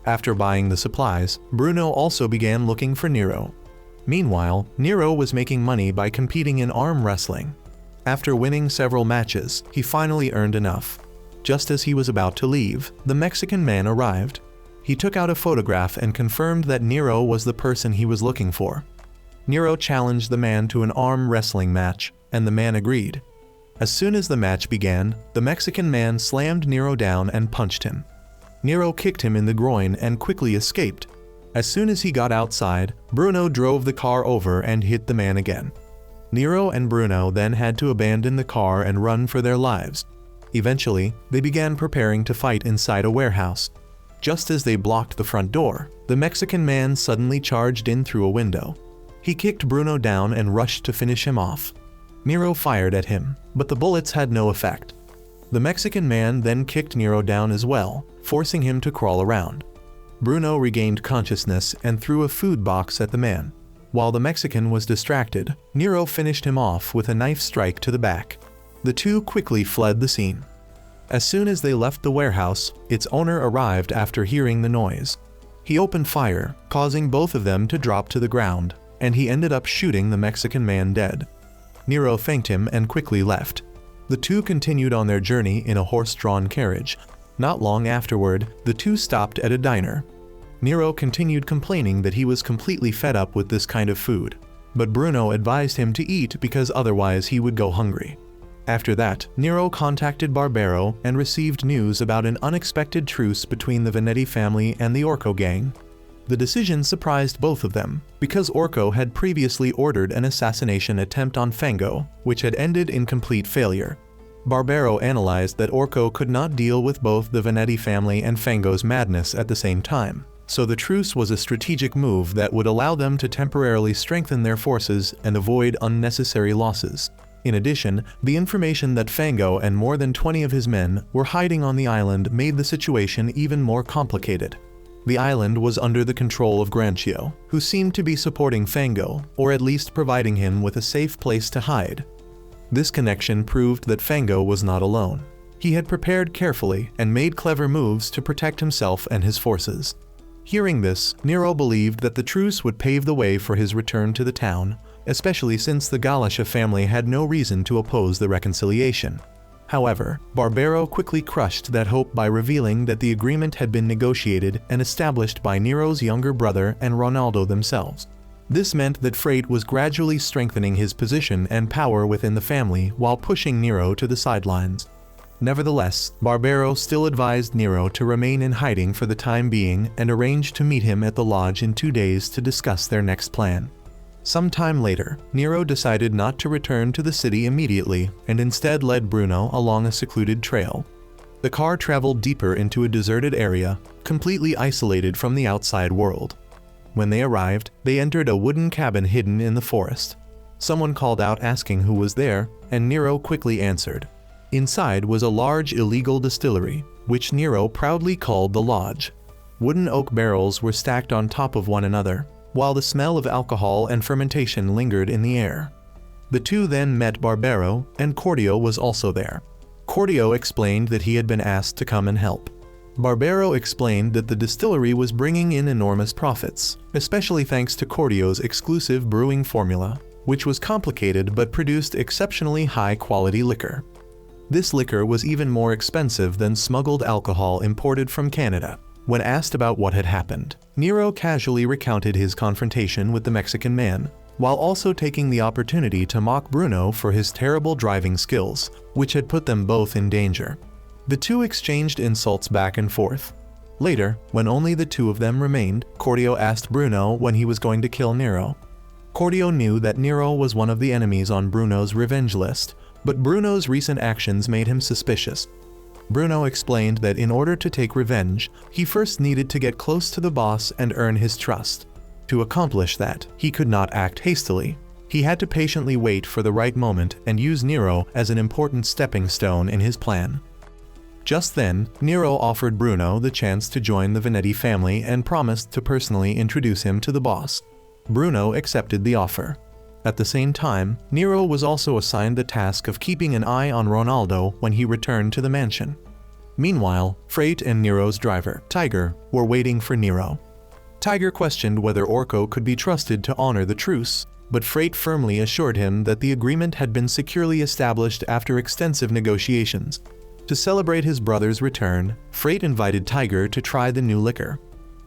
After buying the supplies, Bruno also began looking for Nero. Meanwhile, Nero was making money by competing in arm wrestling. After winning several matches, he finally earned enough. Just as he was about to leave, the Mexican man arrived. He took out a photograph and confirmed that Nero was the person he was looking for. Nero challenged the man to an arm wrestling match, and the man agreed. As soon as the match began, the Mexican man slammed Nero down and punched him. Nero kicked him in the groin and quickly escaped. As soon as he got outside, Bruno drove the car over and hit the man again. Nero and Bruno then had to abandon the car and run for their lives. Eventually, they began preparing to fight inside a warehouse. Just as they blocked the front door, the Mexican man suddenly charged in through a window. He kicked Bruno down and rushed to finish him off. Nero fired at him, but the bullets had no effect. The Mexican man then kicked Nero down as well, forcing him to crawl around. Bruno regained consciousness and threw a food box at the man. While the Mexican was distracted, Nero finished him off with a knife strike to the back. The two quickly fled the scene. As soon as they left the warehouse, its owner arrived after hearing the noise. He opened fire, causing both of them to drop to the ground. and he ended up shooting the Mexican man dead. Nero thanked him and quickly left. The two continued on their journey in a horse-drawn carriage. Not long afterward, the two stopped at a diner. Nero continued complaining that he was completely fed up with this kind of food, but Bruno advised him to eat because otherwise he would go hungry. After that, Nero contacted Barbero and received news about an unexpected truce between the Venetti family and the Orco gang. The decision surprised both of them, because Orco had previously ordered an assassination attempt on Fango, which had ended in complete failure. Barbero analyzed that Orco could not deal with both the Venetti family and Fango's madness at the same time, so the truce was a strategic move that would allow them to temporarily strengthen their forces and avoid unnecessary losses. In addition, the information that Fango and more than 20 of his men were hiding on the island made the situation even more complicated. The island was under the control of Grancio, who seemed to be supporting Fango, or at least providing him with a safe place to hide. This connection proved that Fango was not alone. He had prepared carefully and made clever moves to protect himself and his forces. Hearing this, Nero believed that the truce would pave the way for his return to the town, especially since the Galasha family had no reason to oppose the reconciliation. However, Barbero quickly crushed that hope by revealing that the agreement had been negotiated and established by Nero's younger brother and Ronaldo themselves. This meant that Frate was gradually strengthening his position and power within the family while pushing Nero to the sidelines. Nevertheless, Barbero still advised Nero to remain in hiding for the time being and arranged to meet him at the lodge in 2 days to discuss their next plan. Some time later, Nero decided not to return to the city immediately and instead led Bruno along a secluded trail. The car traveled deeper into a deserted area, completely isolated from the outside world. When they arrived, they entered a wooden cabin hidden in the forest. Someone called out asking who was there, and Nero quickly answered. Inside was a large illegal distillery, which Nero proudly called the Lodge. Wooden oak barrels were stacked on top of one another, while the smell of alcohol and fermentation lingered in the air. The two then met Barbero, and Cordio was also there. Cordio explained that he had been asked to come and help. Barbero explained that the distillery was bringing in enormous profits, especially thanks to Cordio's exclusive brewing formula, which was complicated but produced exceptionally high-quality liquor. This liquor was even more expensive than smuggled alcohol imported from Canada. When asked about what had happened, Nero casually recounted his confrontation with the Mexican man, while also taking the opportunity to mock Bruno for his terrible driving skills, which had put them both in danger. The two exchanged insults back and forth. Later, when only the two of them remained, Cordio asked Bruno when he was going to kill Nero. Cordio knew that Nero was one of the enemies on Bruno's revenge list, but Bruno's recent actions made him suspicious. Bruno explained that in order to take revenge, he first needed to get close to the boss and earn his trust. To accomplish that, he could not act hastily. He had to patiently wait for the right moment and use Nero as an important stepping stone in his plan. Just then, Nero offered Bruno the chance to join the Venetti family and promised to personally introduce him to the boss. Bruno accepted the offer. At the same time, Nero was also assigned the task of keeping an eye on Ronaldo when he returned to the mansion. Meanwhile, Frate and Nero's driver, Tiger, were waiting for Nero. Tiger questioned whether Orco could be trusted to honor the truce, but Frate firmly assured him that the agreement had been securely established after extensive negotiations. To celebrate his brother's return, Frate invited Tiger to try the new liquor.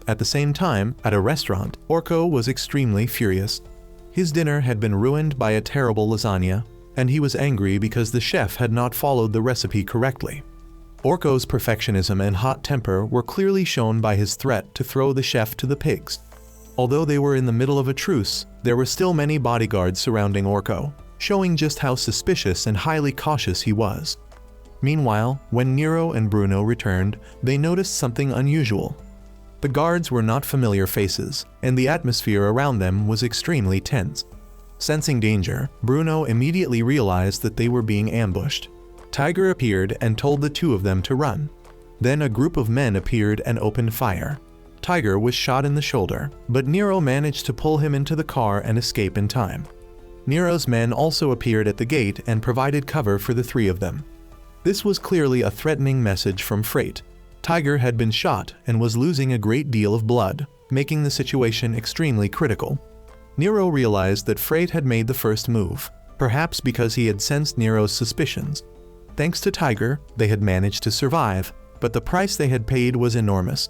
At the same time, at a restaurant, Orco was extremely furious. His dinner had been ruined by a terrible lasagna, and he was angry because the chef had not followed the recipe correctly. Orco's perfectionism and hot temper were clearly shown by his threat to throw the chef to the pigs. Although they were in the middle of a truce, there were still many bodyguards surrounding Orco, showing just how suspicious and highly cautious he was. Meanwhile, when Nero and Bruno returned, they noticed something unusual. The guards were not familiar faces, and the atmosphere around them was extremely tense. Sensing danger, Bruno immediately realized that they were being ambushed. Tiger appeared and told the two of them to run. Then a group of men appeared and opened fire. Tiger was shot in the shoulder, but Nero managed to pull him into the car and escape in time. Nero's men also appeared at the gate and provided cover for the three of them. This was clearly a threatening message from Frate. Tiger had been shot and was losing a great deal of blood, making the situation extremely critical. Nero realized that Frate had made the first move, perhaps because he had sensed Nero's suspicions. Thanks to Tiger, they had managed to survive, but the price they had paid was enormous.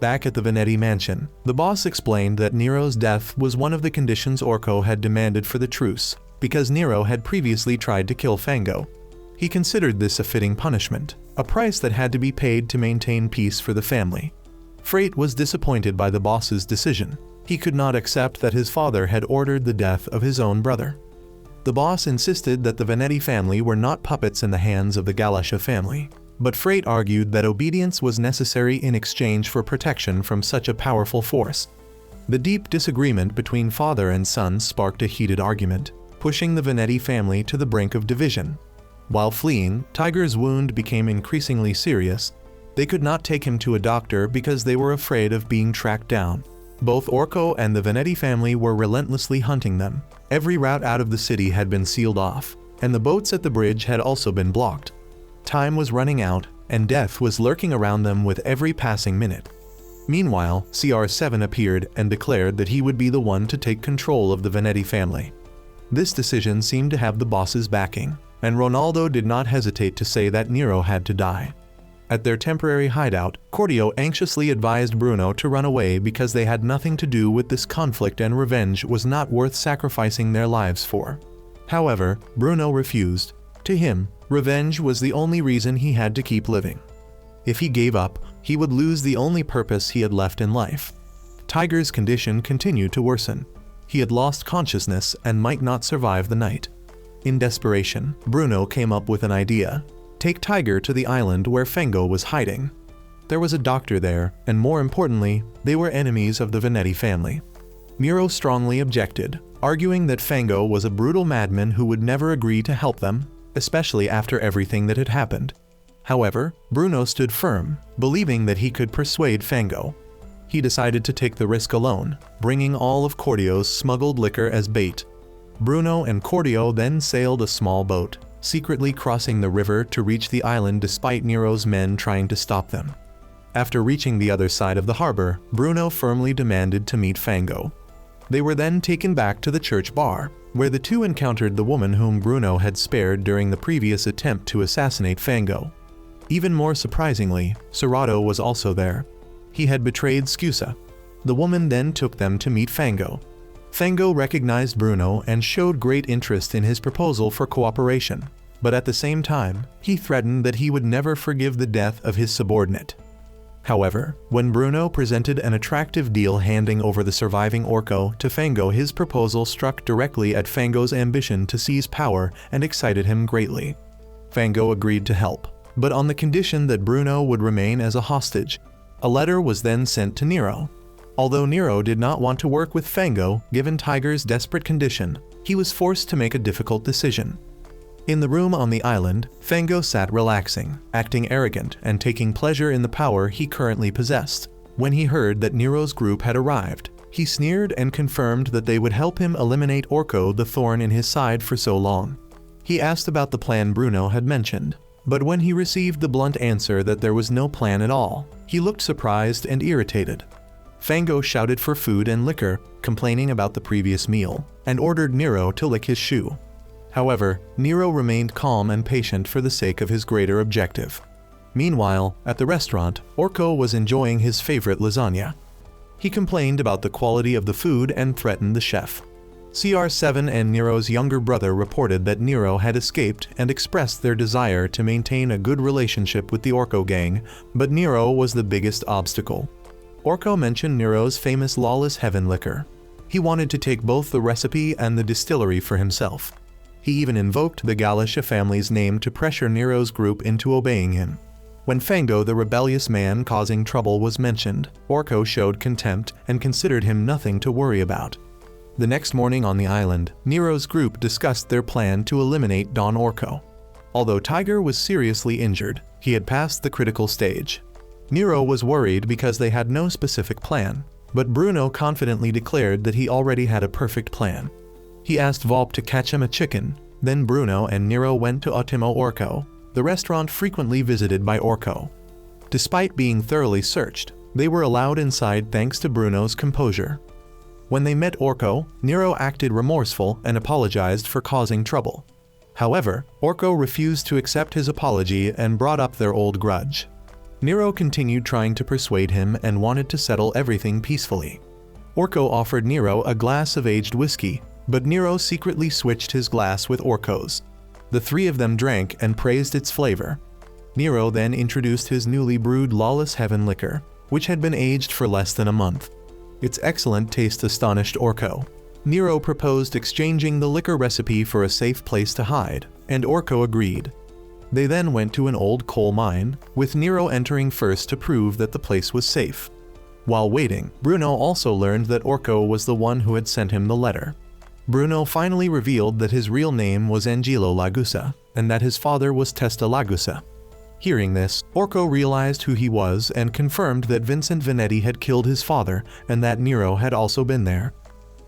Back at the Venetti mansion, the boss explained that Nero's death was one of the conditions Orko had demanded for the truce, because Nero had previously tried to kill Fango. He considered this a fitting punishment, a price that had to be paid to maintain peace for the family. Frate was disappointed by the boss's decision. He could not accept that his father had ordered the death of his own brother. The boss insisted that the Venetti family were not puppets in the hands of the Galasha family, but Frate argued that obedience was necessary in exchange for protection from such a powerful force. The deep disagreement between father and son sparked a heated argument, pushing the Venetti family to the brink of division. While fleeing, Tiger's wound became increasingly serious. They could not take him to a doctor because they were afraid of being tracked down. Both Orko and the Venetti family were relentlessly hunting them. Every route out of the city had been sealed off, and the boats at the bridge had also been blocked. Time was running out, and death was lurking around them with every passing minute. Meanwhile, CR7 appeared and declared that he would be the one to take control of the Venetti family. This decision seemed to have the boss's backing, and Ronaldo did not hesitate to say that Nero had to die. At their temporary hideout, Cordio anxiously advised Bruno to run away because they had nothing to do with this conflict and revenge was not worth sacrificing their lives for. However, Bruno refused. To him, revenge was the only reason he had to keep living. If he gave up, he would lose the only purpose he had left in life. Tiger's condition continued to worsen. He had lost consciousness and might not survive the night. In desperation, Bruno came up with an idea. Take Tiger to the island where Fango was hiding. There was a doctor there, and more importantly, they were enemies of the Venetti family. Nero strongly objected, arguing that Fango was a brutal madman who would never agree to help them, especially after everything that had happened. However, Bruno stood firm, believing that he could persuade Fango. He decided to take the risk alone, bringing all of Cordio's smuggled liquor as bait. Bruno and Cordio then sailed a small boat, secretly crossing the river to reach the island despite Nero's men trying to stop them. After reaching the other side of the harbor, Bruno firmly demanded to meet Fango. They were then taken back to the church bar, where the two encountered the woman whom Bruno had spared during the previous attempt to assassinate Fango. Even more surprisingly, Serrato was also there. He had betrayed Scusa. The woman then took them to meet Fango. Fango recognized Bruno and showed great interest in his proposal for cooperation, but at the same time, he threatened that he would never forgive the death of his subordinate. However, when Bruno presented an attractive deal handing over the surviving Orko to Fango, his proposal struck directly at Fango's ambition to seize power and excited him greatly. Fango agreed to help, but on the condition that Bruno would remain as a hostage. A letter was then sent to Nero. Although Nero did not want to work with Fango, given Tiger's desperate condition, he was forced to make a difficult decision. In the room on the island, Fango sat relaxing, acting arrogant and taking pleasure in the power he currently possessed. When he heard that Nero's group had arrived, he sneered and confirmed that they would help him eliminate Orko, the thorn in his side for so long. He asked about the plan Bruno had mentioned, but when he received the blunt answer that there was no plan at all, he looked surprised and irritated. Fango shouted for food and liquor, complaining about the previous meal, and ordered Nero to lick his shoe. However, Nero remained calm and patient for the sake of his greater objective. Meanwhile, at the restaurant, Orko was enjoying his favorite lasagna. He complained about the quality of the food and threatened the chef. CR7 and Nero's younger brother reported that Nero had escaped and expressed their desire to maintain a good relationship with the Orko gang, but Nero was the biggest obstacle. Orko mentioned Nero's famous Lawless Heaven liquor. He wanted to take both the recipe and the distillery for himself. He even invoked the Galasha family's name to pressure Nero's group into obeying him. When Fango, the rebellious man causing trouble, was mentioned, Orko showed contempt and considered him nothing to worry about. The next morning on the island, Nero's group discussed their plan to eliminate Don Orko. Although Tiger was seriously injured, he had passed the critical stage. Nero was worried because they had no specific plan, but Bruno confidently declared that he already had a perfect plan. He asked Volpe to catch him a chicken, then Bruno and Nero went to Ottimo Orko, the restaurant frequently visited by Orko. Despite being thoroughly searched, they were allowed inside thanks to Bruno's composure. When they met Orko, Nero acted remorseful and apologized for causing trouble. However, Orko refused to accept his apology and brought up their old grudge. Nero continued trying to persuade him and wanted to settle everything peacefully. Orko offered Nero a glass of aged whiskey, but Nero secretly switched his glass with Orko's. The three of them drank and praised its flavor. Nero then introduced his newly brewed Lawless Heaven liquor, which had been aged for less than a month. Its excellent taste astonished Orko. Nero proposed exchanging the liquor recipe for a safe place to hide, and Orko agreed. They then went to an old coal mine, with Nero entering first to prove that the place was safe. While waiting, Bruno also learned that Orko was the one who had sent him the letter. Bruno finally revealed that his real name was Angelo Lagusa, and that his father was Testa Lagusa. Hearing this, Orko realized who he was and confirmed that Vincent Vanetti had killed his father and that Nero had also been there.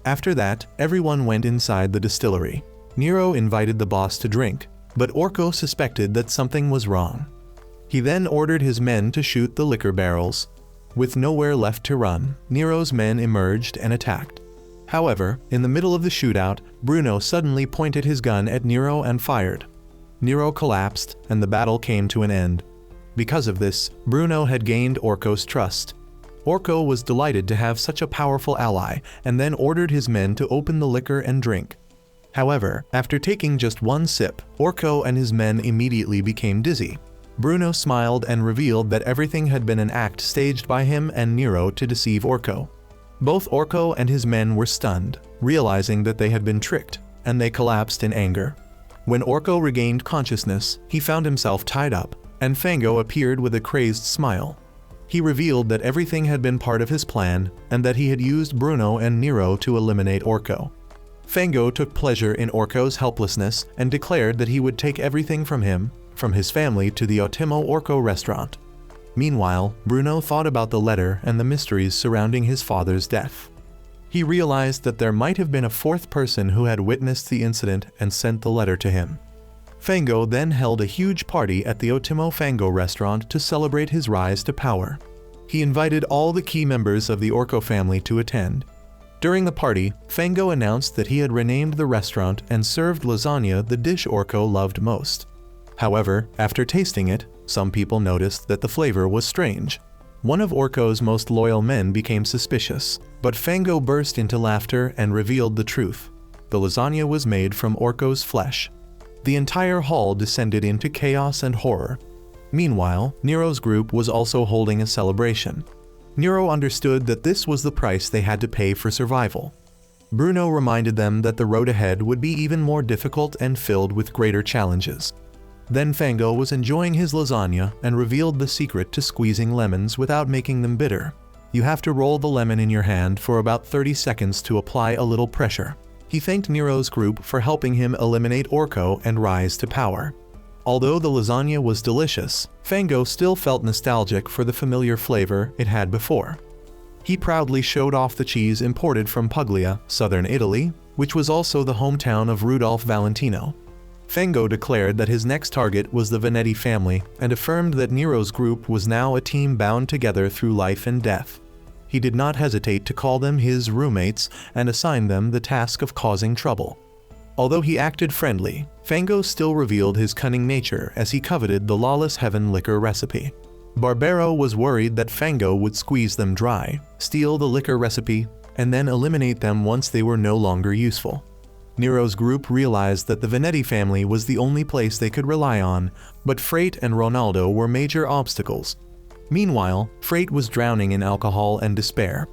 After that, everyone went inside the distillery. Nero invited the boss to drink, but Orko suspected that something was wrong. He then ordered his men to shoot the liquor barrels. With nowhere left to run, Nero's men emerged and attacked. However, in the middle of the shootout, Bruno suddenly pointed his gun at Nero and fired. Nero collapsed, and the battle came to an end. Because of this, Bruno had gained Orko's trust. Orko was delighted to have such a powerful ally, and then ordered his men to open the liquor and drink. However, after taking just one sip, Orko and his men immediately became dizzy. Bruno smiled and revealed that everything had been an act staged by him and Nero to deceive Orko. Both Orko and his men were stunned, realizing that they had been tricked, and they collapsed in anger. When Orko regained consciousness, he found himself tied up, and Fango appeared with a crazed smile. He revealed that everything had been part of his plan, and that he had used Bruno and Nero to eliminate Orko. Fango took pleasure in Orko's helplessness and declared that he would take everything from him, from his family to the Ottimo Orko restaurant. Meanwhile, Bruno thought about the letter and the mysteries surrounding his father's death. He realized that there might have been a fourth person who had witnessed the incident and sent the letter to him. Fango then held a huge party at the Ottimo Fango restaurant to celebrate his rise to power. He invited all the key members of the Orko family to attend. During the party, Fango announced that he had renamed the restaurant and served lasagna, the dish Orko loved most. However, after tasting it, some people noticed that the flavor was strange. One of Orko's most loyal men became suspicious, but Fango burst into laughter and revealed the truth. The lasagna was made from Orko's flesh. The entire hall descended into chaos and horror. Meanwhile, Nero's group was also holding a celebration. Nero understood that this was the price they had to pay for survival. Bruno reminded them that the road ahead would be even more difficult and filled with greater challenges. Then Fango was enjoying his lasagna and revealed the secret to squeezing lemons without making them bitter. You have to roll the lemon in your hand for about 30 seconds to apply a little pressure. He thanked Nero's group for helping him eliminate Orko and rise to power. Although the lasagna was delicious, Fango still felt nostalgic for the familiar flavor it had before. He proudly showed off the cheese imported from Puglia, southern Italy, which was also the hometown of Rudolph Valentino. Fango declared that his next target was the Vanetti family and affirmed that Nero's group was now a team bound together through life and death. He did not hesitate to call them his roommates and assign them the task of causing trouble. Although he acted friendly, Fango still revealed his cunning nature as he coveted the Lawless Heaven liquor recipe. Barbero was worried that Fango would squeeze them dry, steal the liquor recipe, and then eliminate them once they were no longer useful. Nero's group realized that the Vanetti family was the only place they could rely on, but Frate and Ronaldo were major obstacles. Meanwhile, Frate was drowning in alcohol and despair.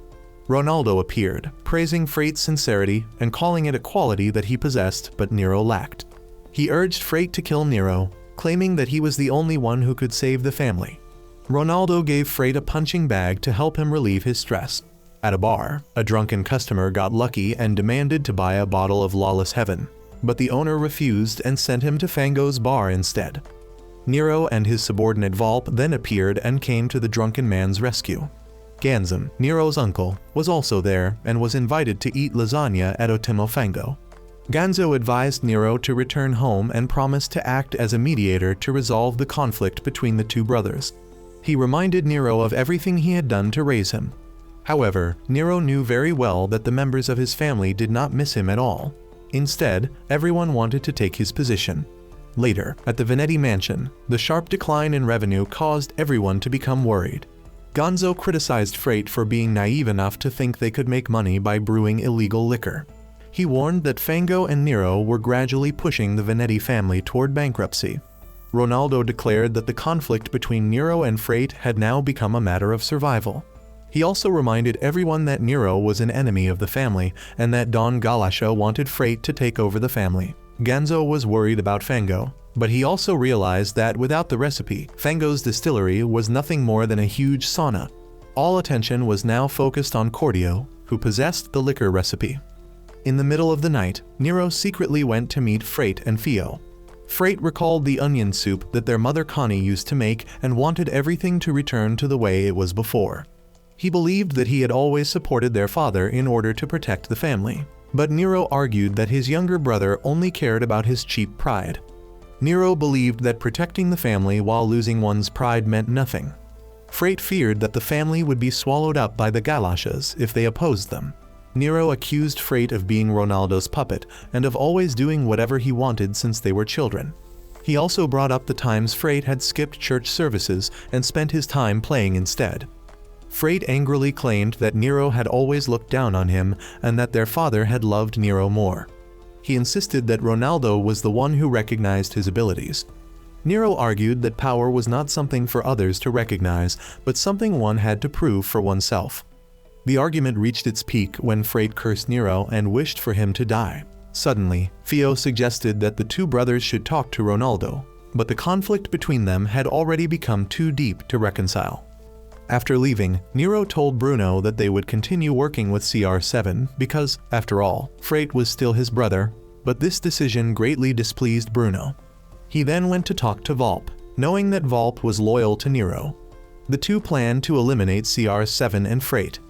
Ronaldo appeared, praising Frate's sincerity and calling it a quality that he possessed but Nero lacked. He urged Frate to kill Nero, claiming that he was the only one who could save the family. Ronaldo gave Frate a punching bag to help him relieve his stress. At a bar, a drunken customer got lucky and demanded to buy a bottle of Lawless Heaven, but the owner refused and sent him to Fango's bar instead. Nero and his subordinate Volpe then appeared and came to the drunken man's rescue. Ganzam, Nero's uncle, was also there and was invited to eat lasagna at Ottimo Fango. Ganzo advised Nero to return home and promised to act as a mediator to resolve the conflict between the two brothers. He reminded Nero of everything he had done to raise him. However, Nero knew very well that the members of his family did not miss him at all. Instead, everyone wanted to take his position. Later, at the Venetti mansion, the sharp decline in revenue caused everyone to become worried. Gonzo criticized Frate for being naive enough to think they could make money by brewing illegal liquor. He warned that Fango and Nero were gradually pushing the Venetti family toward bankruptcy. Ronaldo declared that the conflict between Nero and Frate had now become a matter of survival. He also reminded everyone that Nero was an enemy of the family and that Don Galasha wanted Frate to take over the family. Gonzo was worried about Fango, but he also realized that without the recipe, Fango's distillery was nothing more than a huge sauna. All attention was now focused on Cordio, who possessed the liquor recipe. In the middle of the night, Nero secretly went to meet Frate and Fio. Frate recalled the onion soup that their mother Connie used to make and wanted everything to return to the way it was before. He believed that he had always supported their father in order to protect the family, but Nero argued that his younger brother only cared about his cheap pride. Nero believed that protecting the family while losing one's pride meant nothing. Frate feared that the family would be swallowed up by the Galashas if they opposed them. Nero accused Frate of being Ronaldo's puppet and of always doing whatever he wanted since they were children. He also brought up the times Frate had skipped church services and spent his time playing instead. Frate angrily claimed that Nero had always looked down on him and that their father had loved Nero more. He insisted that Ronaldo was the one who recognized his abilities. Nero argued that power was not something for others to recognize, but something one had to prove for oneself. The argument reached its peak when Frate cursed Nero and wished for him to die. Suddenly, Fio suggested that the two brothers should talk to Ronaldo, but the conflict between them had already become too deep to reconcile. After leaving, Nero told Bruno that they would continue working with CR7 because, after all, Frate was still his brother, but this decision greatly displeased Bruno. He then went to talk to Volpe, knowing that Volpe was loyal to Nero. The two planned to eliminate CR7 and Frate.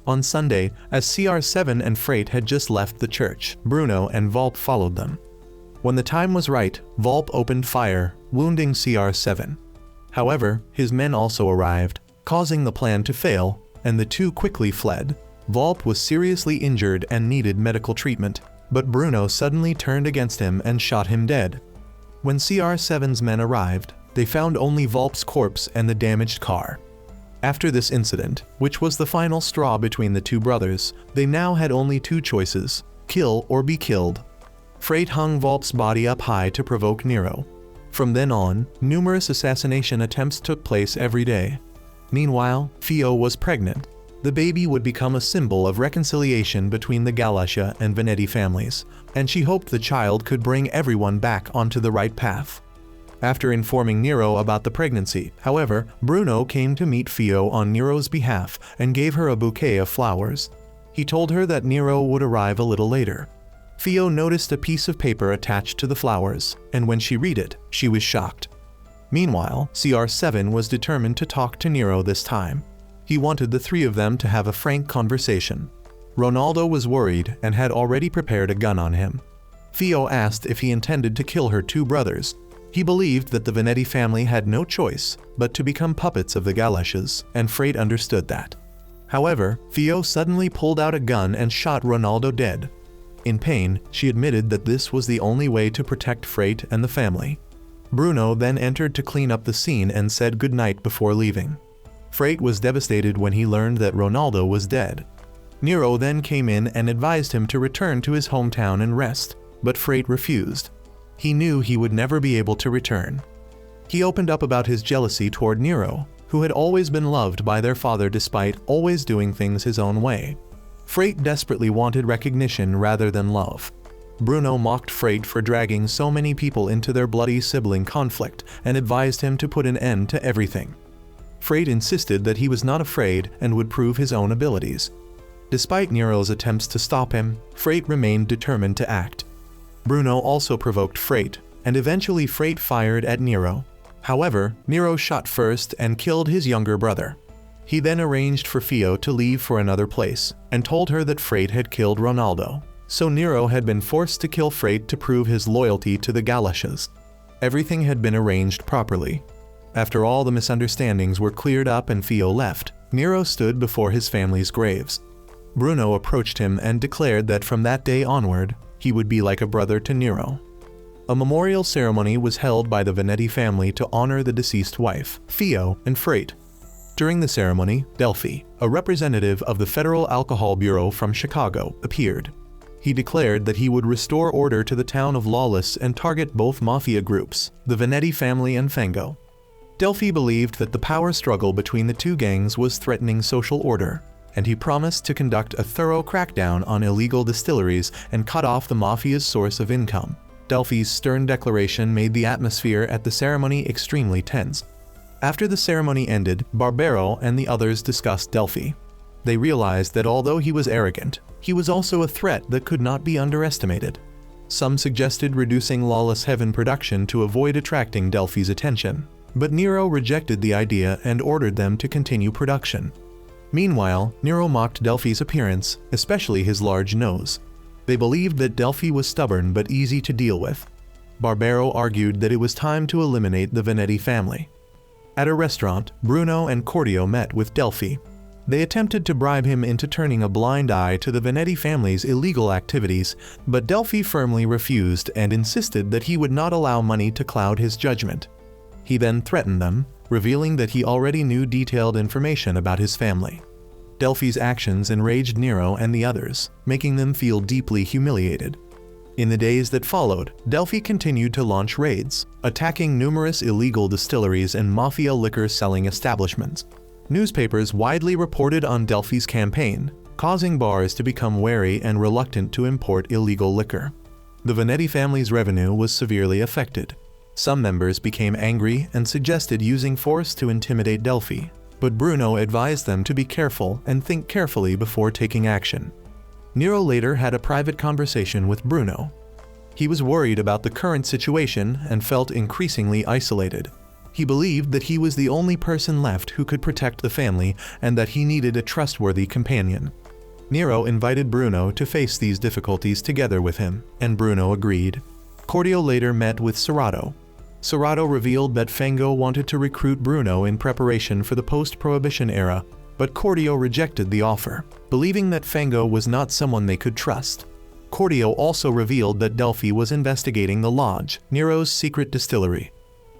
On Sunday, as CR7 and Frate had just left the church, Bruno and Volpe followed them. When the time was right, Volpe opened fire, wounding CR7. However, his men also arrived, causing the plan to fail, and the two quickly fled. Volpe was seriously injured and needed medical treatment, but Bruno suddenly turned against him and shot him dead. When CR7's men arrived, they found only Volpe's corpse and the damaged car. After this incident, which was the final straw between the two brothers, they now had only two choices: kill or be killed. Frate hung Volpe's body up high to provoke Nero. From then on, numerous assassination attempts took place every day. Meanwhile, Fio was pregnant. The baby would become a symbol of reconciliation between the Galasha and Venetti families, and she hoped the child could bring everyone back onto the right path. After informing Nero about the pregnancy, however, Bruno came to meet Fio on Nero's behalf and gave her a bouquet of flowers. He told her that Nero would arrive a little later. Fio noticed a piece of paper attached to the flowers, and when she read it, she was shocked. Meanwhile, CR7 was determined to talk to Nero this time. He wanted the three of them to have a frank conversation. Ronaldo was worried and had already prepared a gun on him. Fio asked if he intended to kill her two brothers. He believed that the Venetti family had no choice but to become puppets of the Galashas, and Frate understood that. However, Fio suddenly pulled out a gun and shot Ronaldo dead. In pain, she admitted that this was the only way to protect Frate and the family. Bruno then entered to clean up the scene and said goodnight before leaving. Frate was devastated when he learned that Ronaldo was dead. Nero then came in and advised him to return to his hometown and rest, but Frate refused. He knew he would never be able to return. He opened up about his jealousy toward Nero, who had always been loved by their father despite always doing things his own way. Frate desperately wanted recognition rather than love. Bruno mocked Frate for dragging so many people into their bloody sibling conflict and advised him to put an end to everything. Frate insisted that he was not afraid and would prove his own abilities. Despite Nero's attempts to stop him, Frate remained determined to act. Bruno also provoked Frate, and eventually Frate fired at Nero. However, Nero shot first and killed his younger brother. He then arranged for Fio to leave for another place, and told her that Frate had killed Ronaldo. So Nero had been forced to kill Frate to prove his loyalty to the Galashas. Everything had been arranged properly. After all the misunderstandings were cleared up and Fio left, Nero stood before his family's graves. Bruno approached him and declared that from that day onward, he would be like a brother to Nero. A memorial ceremony was held by the Venetti family to honor the deceased wife, Theo, and Frate. During the ceremony, Delphi, a representative of the Federal Alcohol Bureau from Chicago, appeared. He declared that he would restore order to the town of Lawless and target both mafia groups, the Venetti family and Fango. Delphi believed that the power struggle between the two gangs was threatening social order, and he promised to conduct a thorough crackdown on illegal distilleries and cut off the mafia's source of income. Delphi's stern declaration made the atmosphere at the ceremony extremely tense. After the ceremony ended, Barbero and the others discussed Delphi. They realized that although he was arrogant, he was also a threat that could not be underestimated. Some suggested reducing Lawless Heaven production to avoid attracting Delphi's attention, but Nero rejected the idea and ordered them to continue production. Meanwhile, Nero mocked Delphi's appearance, especially his large nose. They believed that Delphi was stubborn but easy to deal with. Barbero argued that it was time to eliminate the Venetti family. At a restaurant, Bruno and Cordio met with Delphi. They attempted to bribe him into turning a blind eye to the Venetti family's illegal activities, but Delphi firmly refused and insisted that he would not allow money to cloud his judgment. He then threatened them, revealing that he already knew detailed information about his family. Delphi's actions enraged Nero and the others, making them feel deeply humiliated. In the days that followed, Delphi continued to launch raids, attacking numerous illegal distilleries and mafia liquor-selling establishments. Newspapers widely reported on Delphi's campaign, causing bars to become wary and reluctant to import illegal liquor. The Venetti family's revenue was severely affected. Some members became angry and suggested using force to intimidate Delphi, but Bruno advised them to be careful and think carefully before taking action. Nero later had a private conversation with Bruno. He was worried about the current situation and felt increasingly isolated. He believed that he was the only person left who could protect the family and that he needed a trustworthy companion. Nero invited Bruno to face these difficulties together with him, and Bruno agreed. Cordio later met with Serrato. Serrato revealed that Fango wanted to recruit Bruno in preparation for the post-Prohibition era, but Cordio rejected the offer, believing that Fango was not someone they could trust. Cordio also revealed that Delphi was investigating the Lodge, Nero's secret distillery.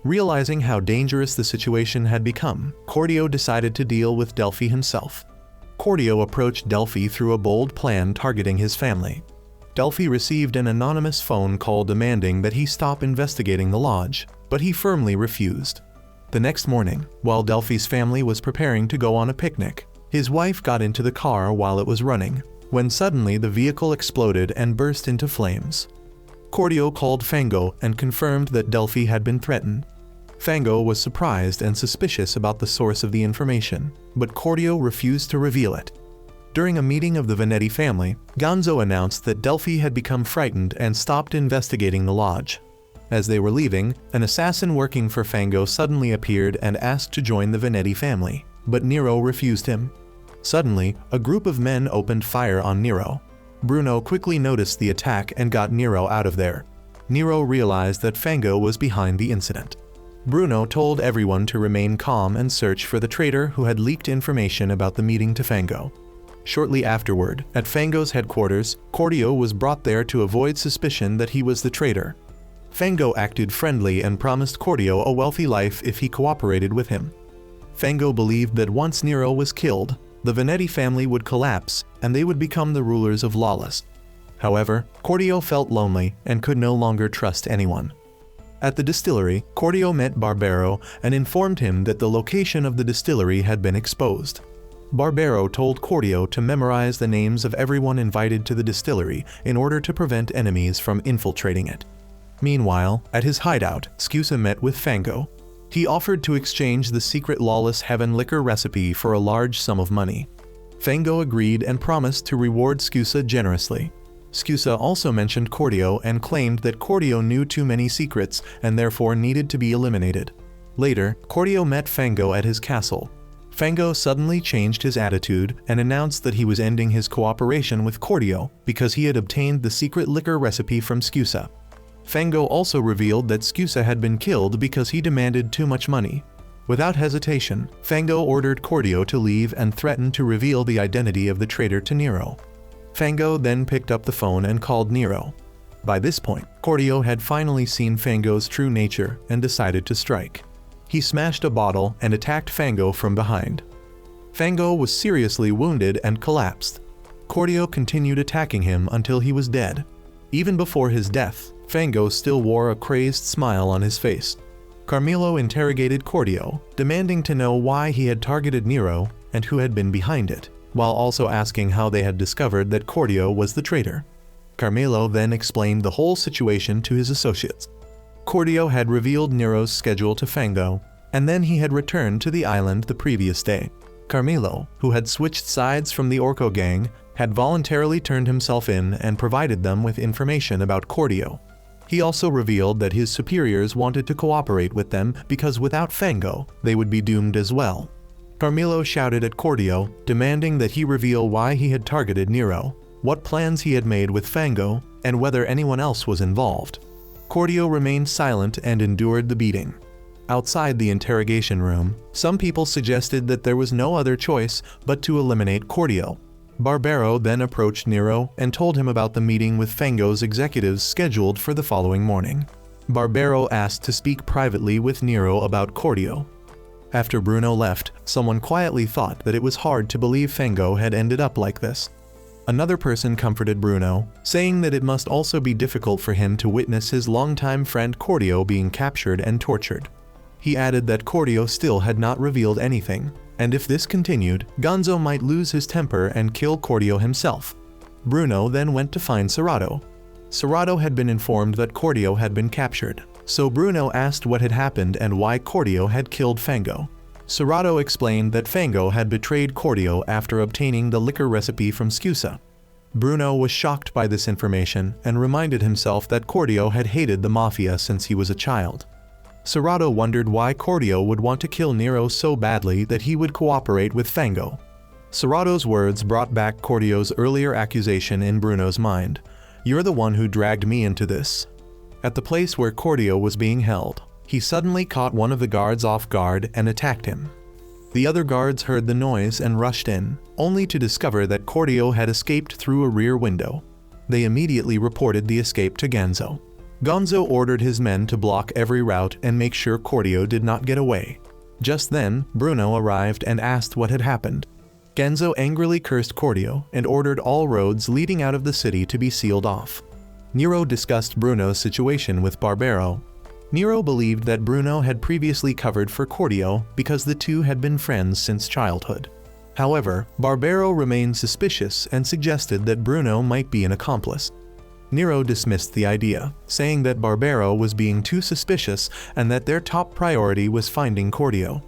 Realizing how dangerous the situation had become, Cordio decided to deal with Delphi himself. Cordio approached Delphi through a bold plan targeting his family. Delphi received an anonymous phone call demanding that he stop investigating the lodge, but he firmly refused. The next morning, while Delphi's family was preparing to go on a picnic, his wife got into the car while it was running, when suddenly the vehicle exploded and burst into flames. Cordio called Fango and confirmed that Delphi had been threatened. Fango was surprised and suspicious about the source of the information, but Cordio refused to reveal it. During a meeting of the Venetti family, Gonzo announced that Delphi had become frightened and stopped investigating the lodge. As they were leaving, an assassin working for Fango suddenly appeared and asked to join the Venetti family, but Nero refused him. Suddenly, a group of men opened fire on Nero. Bruno quickly noticed the attack and got Nero out of there. Nero realized that Fango was behind the incident. Bruno told everyone to remain calm and search for the traitor who had leaked information about the meeting to Fango. Shortly afterward, at Fango's headquarters, Cordio was brought there to avoid suspicion that he was the traitor. Fango acted friendly and promised Cordio a wealthy life if he cooperated with him. Fango believed that once Nero was killed, the Venetti family would collapse and they would become the rulers of Lawless. However, Cordio felt lonely and could no longer trust anyone. At the distillery, Cordio met Barbero and informed him that the location of the distillery had been exposed. Barbero told Cordio to memorize the names of everyone invited to the distillery in order to prevent enemies from infiltrating it. Meanwhile, at his hideout, Scusa met with Fango. He offered to exchange the secret Lawless Heaven liquor recipe for a large sum of money. Fango agreed and promised to reward Scusa generously. Scusa also mentioned Cordio and claimed that Cordio knew too many secrets and therefore needed to be eliminated. Later, Cordio met Fango at his castle. Fango suddenly changed his attitude and announced that he was ending his cooperation with Cordio because he had obtained the secret liquor recipe from Scusa. Fango also revealed that Scusa had been killed because he demanded too much money. Without hesitation, Fango ordered Cordio to leave and threatened to reveal the identity of the traitor to Nero. Fango then picked up the phone and called Nero. By this point, Cordio had finally seen Fango's true nature and decided to strike. He smashed a bottle and attacked Fango from behind. Fango was seriously wounded and collapsed. Cordio continued attacking him until he was dead. Even before his death, Fango still wore a crazed smile on his face. Carmelo interrogated Cordio, demanding to know why he had targeted Nero and who had been behind it, while also asking how they had discovered that Cordio was the traitor. Carmelo then explained the whole situation to his associates. Cordio had revealed Nero's schedule to Fango, and then he had returned to the island the previous day. Carmelo, who had switched sides from the Orco gang, had voluntarily turned himself in and provided them with information about Cordio. He also revealed that his superiors wanted to cooperate with them because without Fango, they would be doomed as well. Carmelo shouted at Cordio, demanding that he reveal why he had targeted Nero, what plans he had made with Fango, and whether anyone else was involved. Cordio remained silent and endured the beating. Outside the interrogation room, some people suggested that there was no other choice but to eliminate Cordio. Barbero then approached Nero and told him about the meeting with Fango's executives scheduled for the following morning. Barbero asked to speak privately with Nero about Cordio. After Bruno left, someone quietly thought that it was hard to believe Fango had ended up like this. Another person comforted Bruno, saying that it must also be difficult for him to witness his longtime friend Cordio being captured and tortured. He added that Cordio still had not revealed anything, and if this continued, Gonzo might lose his temper and kill Cordio himself. Bruno then went to find Serrato. Serrato had been informed that Cordio had been captured, so Bruno asked what had happened and why Cordio had killed Fango. Serrato explained that Fango had betrayed Cordio after obtaining the liquor recipe from Scusa. Bruno was shocked by this information and reminded himself that Cordio had hated the Mafia since he was a child. Serrato wondered why Cordio would want to kill Nero so badly that he would cooperate with Fango. Serrato's words brought back Cordio's earlier accusation in Bruno's mind. "You're the one who dragged me into this." At the place where Cordio was being held, he suddenly caught one of the guards off guard and attacked him. The other guards heard the noise and rushed in, only to discover that Cordio had escaped through a rear window. They immediately reported the escape to Gonzo. Gonzo ordered his men to block every route and make sure Cordio did not get away. Just then, Bruno arrived and asked what had happened. Gonzo angrily cursed Cordio and ordered all roads leading out of the city to be sealed off. Nero discussed Bruno's situation with Barbero. Nero believed that Bruno had previously covered for Cordio because the two had been friends since childhood. However, Barbero remained suspicious and suggested that Bruno might be an accomplice. Nero dismissed the idea, saying that Barbero was being too suspicious and that their top priority was finding Cordio.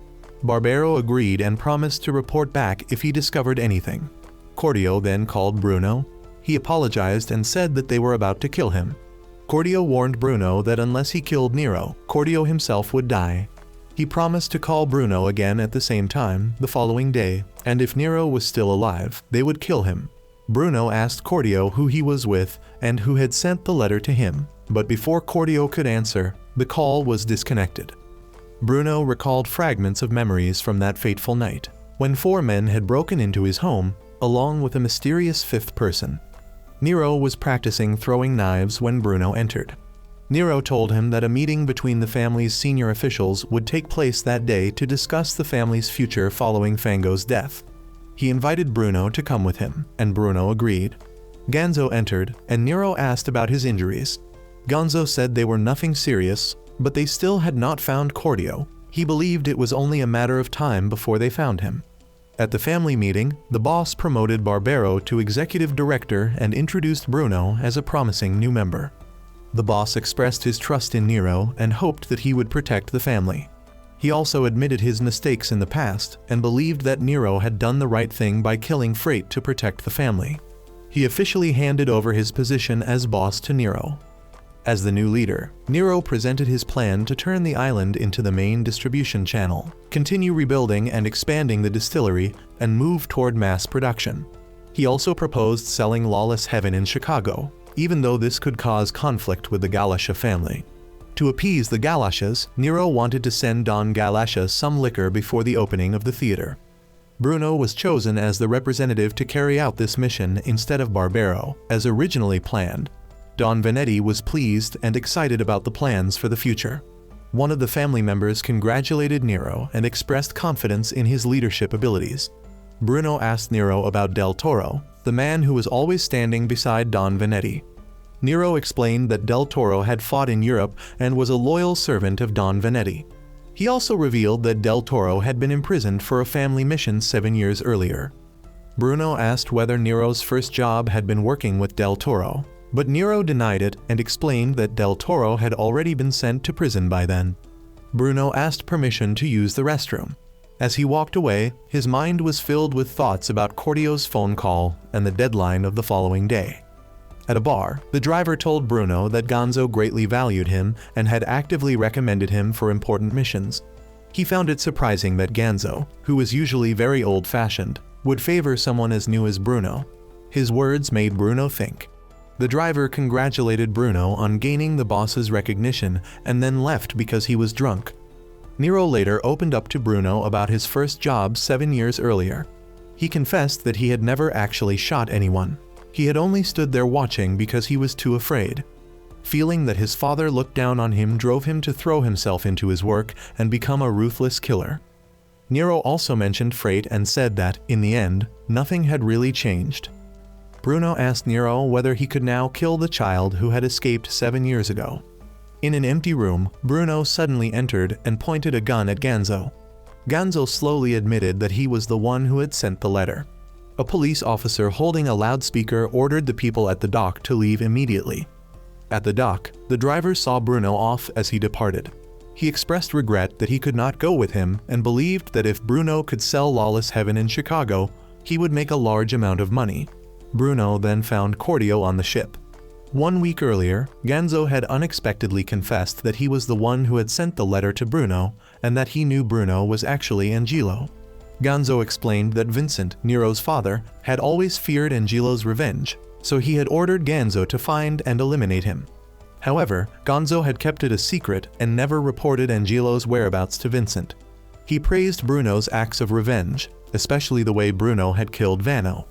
Barbero agreed and promised to report back if he discovered anything. Cordio then called Bruno. He apologized and said that they were about to kill him. Cordio warned Bruno that unless he killed Nero, Cordio himself would die. He promised to call Bruno again at the same time the following day, and if Nero was still alive, they would kill him. Bruno asked Cordio who he was with and who had sent the letter to him, but before Cordio could answer, the call was disconnected. Bruno recalled fragments of memories from that fateful night, when 4 men had broken into his home, along with a mysterious 5th person. Nero was practicing throwing knives when Bruno entered. Nero told him that a meeting between the family's senior officials would take place that day to discuss the family's future following Fango's death. He invited Bruno to come with him, and Bruno agreed. Gonzo entered, and Nero asked about his injuries. Gonzo said they were nothing serious, but they still had not found Cordio. He believed it was only a matter of time before they found him. At the family meeting, the boss promoted Barbero to executive director and introduced Bruno as a promising new member. The boss expressed his trust in Nero and hoped that he would protect the family. He also admitted his mistakes in the past and believed that Nero had done the right thing by killing Freight to protect the family. He officially handed over his position as boss to Nero. As the new leader, Nero presented his plan to turn the island into the main distribution channel, continue rebuilding and expanding the distillery, and move toward mass production. He also proposed selling Lawless Heaven in Chicago, even though this could cause conflict with the Galasha family. To appease the Galashas, Nero wanted to send Don Galasha some liquor before the opening of the theater. Bruno was chosen as the representative to carry out this mission instead of Barbero, as originally planned. Don Venetti was pleased and excited about the plans for the future. One of the family members congratulated Nero and expressed confidence in his leadership abilities. Bruno asked Nero about Del Toro, the man who was always standing beside Don Venetti. Nero explained that Del Toro had fought in Europe and was a loyal servant of Don Venetti. He also revealed that Del Toro had been imprisoned for a family mission 7 years earlier. Bruno asked whether Nero's first job had been working with Del Toro, but Nero denied it and explained that Del Toro had already been sent to prison by then. Bruno asked permission to use the restroom. As he walked away, his mind was filled with thoughts about Cordio's phone call and the deadline of the following day. At a bar, the driver told Bruno that Gonzo greatly valued him and had actively recommended him for important missions. He found it surprising that Gonzo, who was usually very old-fashioned, would favor someone as new as Bruno. His words made Bruno think. The driver congratulated Bruno on gaining the boss's recognition and then left because he was drunk. Nero later opened up to Bruno about his first job 7 years earlier. He confessed that he had never actually shot anyone. He had only stood there watching because he was too afraid. Feeling that his father looked down on him drove him to throw himself into his work and become a ruthless killer. Nero also mentioned freight and said that, in the end, nothing had really changed. Bruno asked Nero whether he could now kill the child who had escaped 7 years ago. In an empty room, Bruno suddenly entered and pointed a gun at Gonzo. Gonzo slowly admitted that he was the one who had sent the letter. A police officer holding a loudspeaker ordered the people at the dock to leave immediately. At the dock, the driver saw Bruno off as he departed. He expressed regret that he could not go with him and believed that if Bruno could sell Lawless Heaven in Chicago, he would make a large amount of money. Bruno then found Cordio on the ship. 1 week earlier, Gonzo had unexpectedly confessed that he was the one who had sent the letter to Bruno and that he knew Bruno was actually Angelo. Gonzo explained that Vincent, Nero's father, had always feared Angelo's revenge, so he had ordered Gonzo to find and eliminate him. However, Gonzo had kept it a secret and never reported Angelo's whereabouts to Vincent. He praised Bruno's acts of revenge, especially the way Bruno had killed Vanno.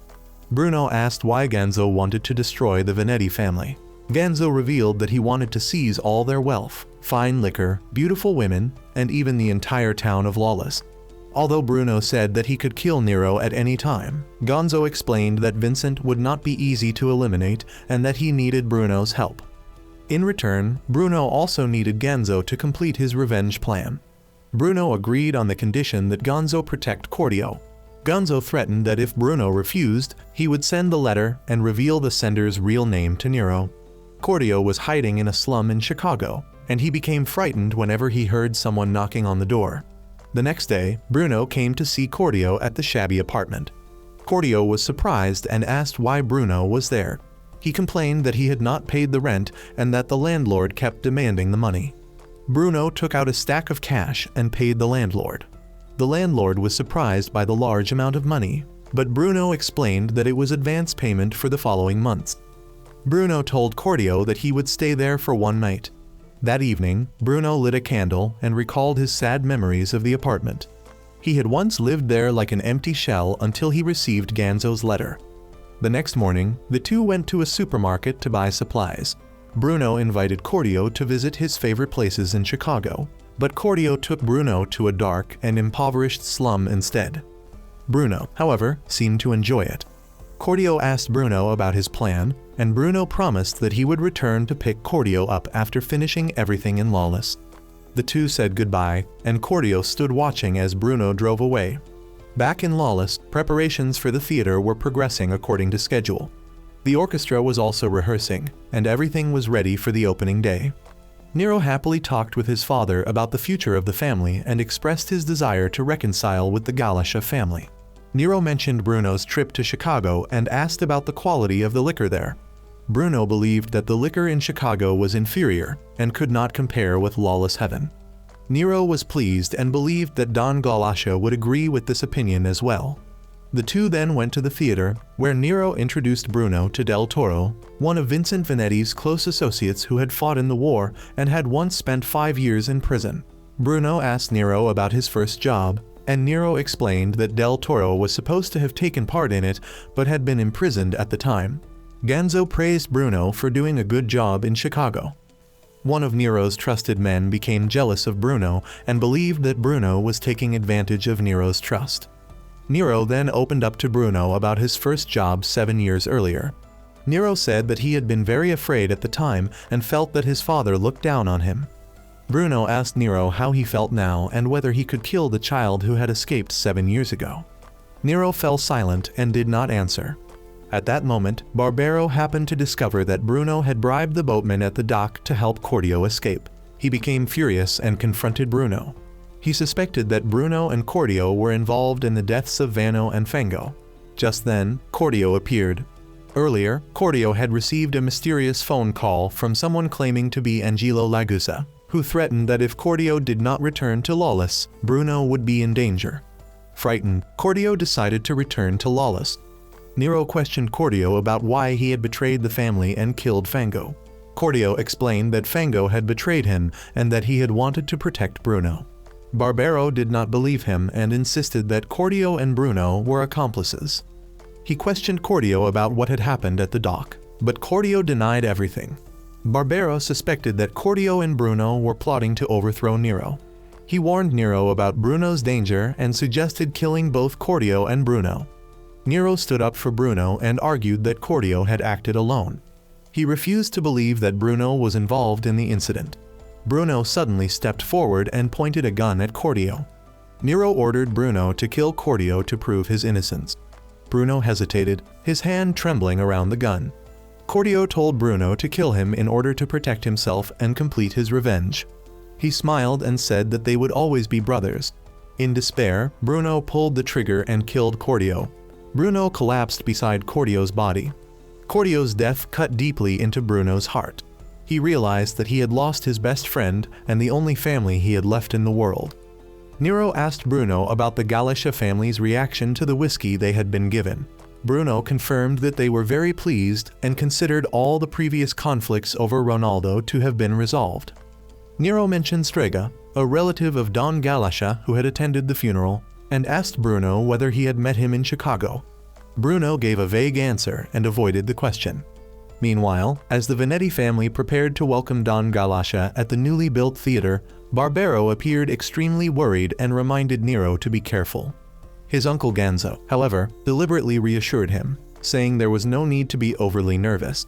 Bruno asked why Gonzo wanted to destroy the Venetti family. Gonzo revealed that he wanted to seize all their wealth, fine liquor, beautiful women, and even the entire town of Lawless. Although Bruno said that he could kill Nero at any time, Gonzo explained that Vincent would not be easy to eliminate and that he needed Bruno's help. In return, Bruno also needed Gonzo to complete his revenge plan. Bruno agreed on the condition that Gonzo protect Cordio. Gonzo threatened that if Bruno refused, he would send the letter and reveal the sender's real name to Nero. Cordio was hiding in a slum in Chicago, and he became frightened whenever he heard someone knocking on the door. The next day, Bruno came to see Cordio at the shabby apartment. Cordio was surprised and asked why Bruno was there. He complained that he had not paid the rent and that the landlord kept demanding the money. Bruno took out a stack of cash and paid the landlord. The landlord was surprised by the large amount of money, but Bruno explained that it was advance payment for the following months. Bruno told Cordio that he would stay there for 1 night. That evening, Bruno lit a candle and recalled his sad memories of the apartment. He had once lived there like an empty shell until he received Gonzo's letter. The next morning, the two went to a supermarket to buy supplies. Bruno invited Cordio to visit his favorite places in Chicago, but Cordio took Bruno to a dark and impoverished slum instead. Bruno, however, seemed to enjoy it. Cordio asked Bruno about his plan, and Bruno promised that he would return to pick Cordio up after finishing everything in Lawless. The two said goodbye, and Cordio stood watching as Bruno drove away. Back in Lawless, preparations for the theater were progressing according to schedule. The orchestra was also rehearsing, and everything was ready for the opening day. Nero happily talked with his father about the future of the family and expressed his desire to reconcile with the Galasha family. Nero mentioned Bruno's trip to Chicago and asked about the quality of the liquor there. Bruno believed that the liquor in Chicago was inferior and could not compare with Lawless Heaven. Nero was pleased and believed that Don Galasha would agree with this opinion as well. The two then went to the theater, where Nero introduced Bruno to Del Toro, one of Vincent Vanetti's close associates who had fought in the war and had once spent 5 years in prison. Bruno asked Nero about his first job, and Nero explained that Del Toro was supposed to have taken part in it but had been imprisoned at the time. Ganzo praised Bruno for doing a good job in Chicago. One of Nero's trusted men became jealous of Bruno and believed that Bruno was taking advantage of Nero's trust. Nero then opened up to Bruno about his first job 7 years earlier. Nero said that he had been very afraid at the time and felt that his father looked down on him. Bruno asked Nero how he felt now and whether he could kill the child who had escaped 7 years ago. Nero fell silent and did not answer. At that moment, Barbero happened to discover that Bruno had bribed the boatman at the dock to help Cordio escape. He became furious and confronted Bruno. He suspected that Bruno and Cordio were involved in the deaths of Vano and Fango. Just then, Cordio appeared. Earlier, Cordio had received a mysterious phone call from someone claiming to be Angelo Lagusa, who threatened that if Cordio did not return to Lawless, Bruno would be in danger. Frightened, Cordio decided to return to Lawless. Nero questioned Cordio about why he had betrayed the family and killed Fango. Cordio explained that Fango had betrayed him and that he had wanted to protect Bruno. Barbero did not believe him and insisted that Cordio and Bruno were accomplices. He questioned Cordio about what had happened at the dock, but Cordio denied everything. Barbero suspected that Cordio and Bruno were plotting to overthrow Nero. He warned Nero about Bruno's danger and suggested killing both Cordio and Bruno. Nero stood up for Bruno and argued that Cordio had acted alone. He refused to believe that Bruno was involved in the incident. Bruno suddenly stepped forward and pointed a gun at Cordio. Nero ordered Bruno to kill Cordio to prove his innocence. Bruno hesitated, his hand trembling around the gun. Cordio told Bruno to kill him in order to protect himself and complete his revenge. He smiled and said that they would always be brothers. In despair, Bruno pulled the trigger and killed Cordio. Bruno collapsed beside Cordio's body. Cordio's death cut deeply into Bruno's heart. He realized that he had lost his best friend and the only family he had left in the world. Nero asked Bruno about the Galicia family's reaction to the whiskey they had been given. Bruno confirmed that they were very pleased and considered all the previous conflicts over Ronaldo to have been resolved. Nero mentioned Strega, a relative of Don Galicia who had attended the funeral, and asked Bruno whether he had met him in Chicago. Bruno gave a vague answer and avoided the question. Meanwhile, as the Vanetti family prepared to welcome Don Galicia at the newly built theater, Barbero appeared extremely worried and reminded Nero to be careful. His uncle Ganzo, however, deliberately reassured him, saying there was no need to be overly nervous.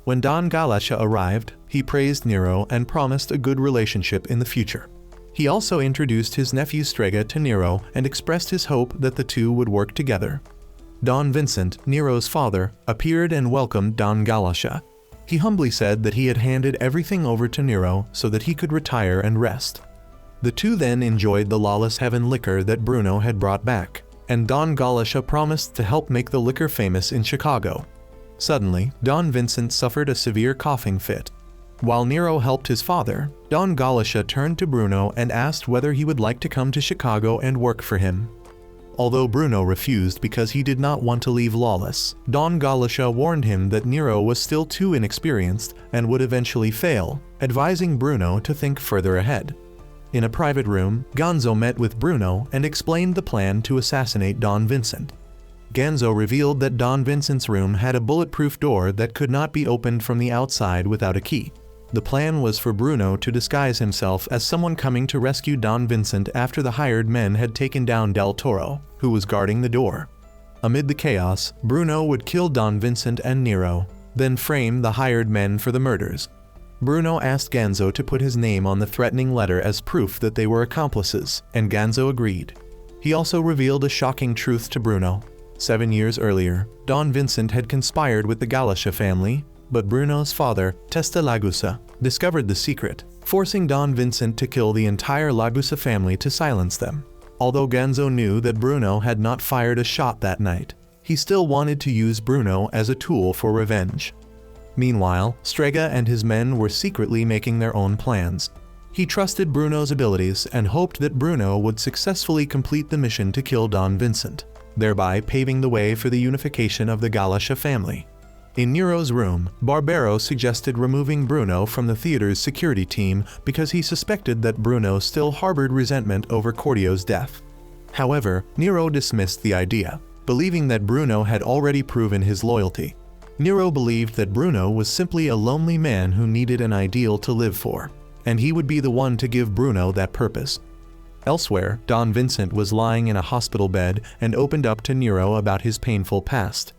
When Don Galicia arrived, he praised Nero and promised a good relationship in the future. He also introduced his nephew Strega to Nero and expressed his hope that the two would work together. Don Vincent, Nero's father, appeared and welcomed Don Galicia. He humbly said that he had handed everything over to Nero so that he could retire and rest. The two then enjoyed the Lawless Heaven liquor that Bruno had brought back, and Don Galicia promised to help make the liquor famous in Chicago. Suddenly, Don Vincent suffered a severe coughing fit. While Nero helped his father, Don Galicia turned to Bruno and asked whether he would like to come to Chicago and work for him. Although Bruno refused because he did not want to leave Lawless, Don Galicia warned him that Nero was still too inexperienced and would eventually fail, advising Bruno to think further ahead. In a private room, Ganzo met with Bruno and explained the plan to assassinate Don Vincent. Ganzo revealed that Don Vincent's room had a bulletproof door that could not be opened from the outside without a key. The plan was for Bruno to disguise himself as someone coming to rescue Don Vincent after the hired men had taken down Del Toro, who was guarding the door. Amid the chaos, Bruno would kill Don Vincent and Nero, then frame the hired men for the murders. Bruno asked Ganzo to put his name on the threatening letter as proof that they were accomplices, and Ganzo agreed. He also revealed a shocking truth to Bruno. 7 years earlier, Don Vincent had conspired with the Galicia family, but Bruno's father, Testa Lagusa, discovered the secret, forcing Don Vincent to kill the entire Lagusa family to silence them. Although Ganzo knew that Bruno had not fired a shot that night, he still wanted to use Bruno as a tool for revenge. Meanwhile, Strega and his men were secretly making their own plans. He trusted Bruno's abilities and hoped that Bruno would successfully complete the mission to kill Don Vincent. thereby paving the way for the unification of the Galasha family. In Nero's room, Barbero suggested removing Bruno from the theater's security team because he suspected that Bruno still harbored resentment over Cordio's death. However, Nero dismissed the idea, believing that Bruno had already proven his loyalty. Nero believed that Bruno was simply a lonely man who needed an ideal to live for, and he would be the one to give Bruno that purpose. Elsewhere, Don Vincent was lying in a hospital bed and opened up to Nero about his painful past.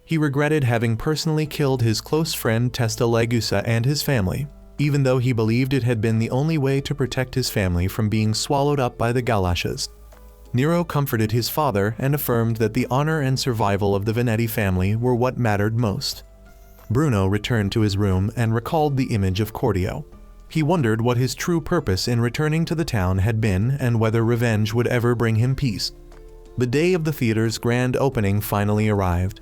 He regretted having personally killed his close friend Testa Lagusa and his family, even though he believed it had been the only way to protect his family from being swallowed up by the Galashas. Nero comforted his father and affirmed that the honor and survival of the Venetti family were what mattered most. Bruno returned to his room and recalled the image of Cordio. He wondered what his true purpose in returning to the town had been and whether revenge would ever bring him peace. The day of the theater's grand opening finally arrived.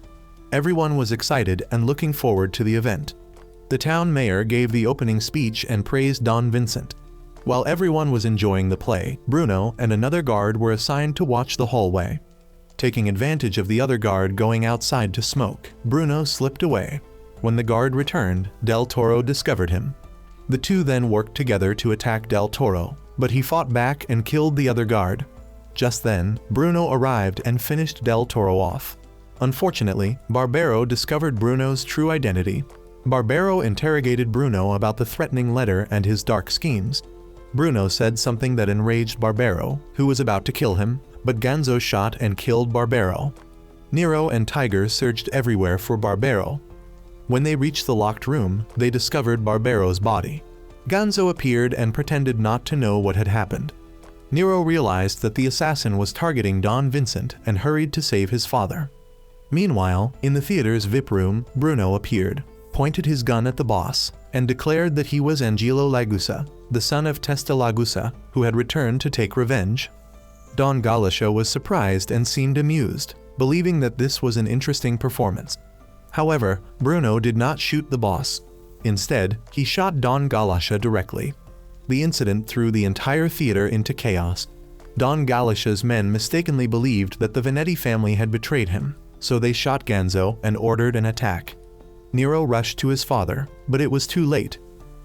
Everyone was excited and looking forward to the event. The town mayor gave the opening speech and praised Don Vincent. While everyone was enjoying the play, Bruno and another guard were assigned to watch the hallway. Taking advantage of the other guard going outside to smoke, Bruno slipped away. When the guard returned, Del Toro discovered him. The two then worked together to attack Del Toro, but he fought back and killed the other guard. Just then, Bruno arrived and finished Del Toro off. Unfortunately, Barbero discovered Bruno's true identity. Barbero interrogated Bruno about the threatening letter and his dark schemes. Bruno said something that enraged Barbero, who was about to kill him, but Ganzo shot and killed Barbero. Nero and Tiger searched everywhere for Barbero. When they reached the locked room, they discovered Barbero's body. Ganzo appeared and pretended not to know what had happened. Nero realized that the assassin was targeting Don Vincent and hurried to save his father. Meanwhile, in the theater's VIP room, Bruno appeared, pointed his gun at the boss, and declared that he was Angelo Lagusa, the son of Testa Lagusa, who had returned to take revenge. Don Galasha was surprised and seemed amused, believing that this was an interesting performance. However, Bruno did not shoot the boss. Instead, he shot Don Galasha directly. The incident threw the entire theater into chaos. Don Galasha's men mistakenly believed that the Venetti family had betrayed him, so they shot Ganzo and ordered an attack. Nero rushed to his father, but it was too late.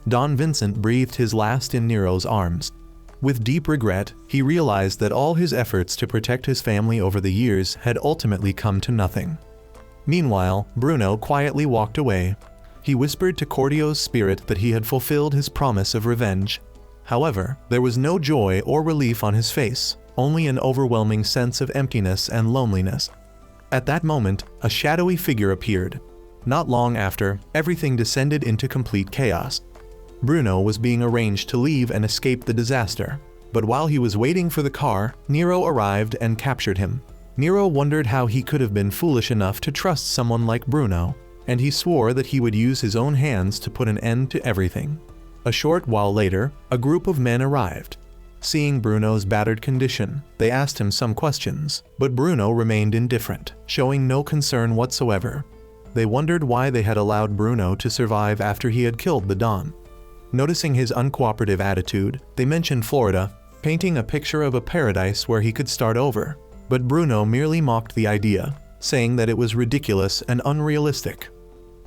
Don Vincent breathed his last in Nero's arms. With deep regret, he realized that all his efforts to protect his family over the years had ultimately come to nothing. Meanwhile, Bruno quietly walked away. He whispered to Cordio's spirit that he had fulfilled his promise of revenge. However, there was no joy or relief on his face, only an overwhelming sense of emptiness and loneliness. At that moment, a shadowy figure appeared. Not long after, everything descended into complete chaos. Bruno was being arranged to leave and escape the disaster, but while he was waiting for the car, Nero arrived and captured him. Nero wondered how he could have been foolish enough to trust someone like Bruno, and he swore that he would use his own hands to put an end to everything. A short while later, a group of men arrived. Seeing Bruno's battered condition, they asked him some questions, but Bruno remained indifferent, showing no concern whatsoever. They wondered why they had allowed Bruno to survive after he had killed the Don. Noticing his uncooperative attitude, they mentioned Florida, painting a picture of a paradise where he could start over, but Bruno merely mocked the idea, saying that it was ridiculous and unrealistic.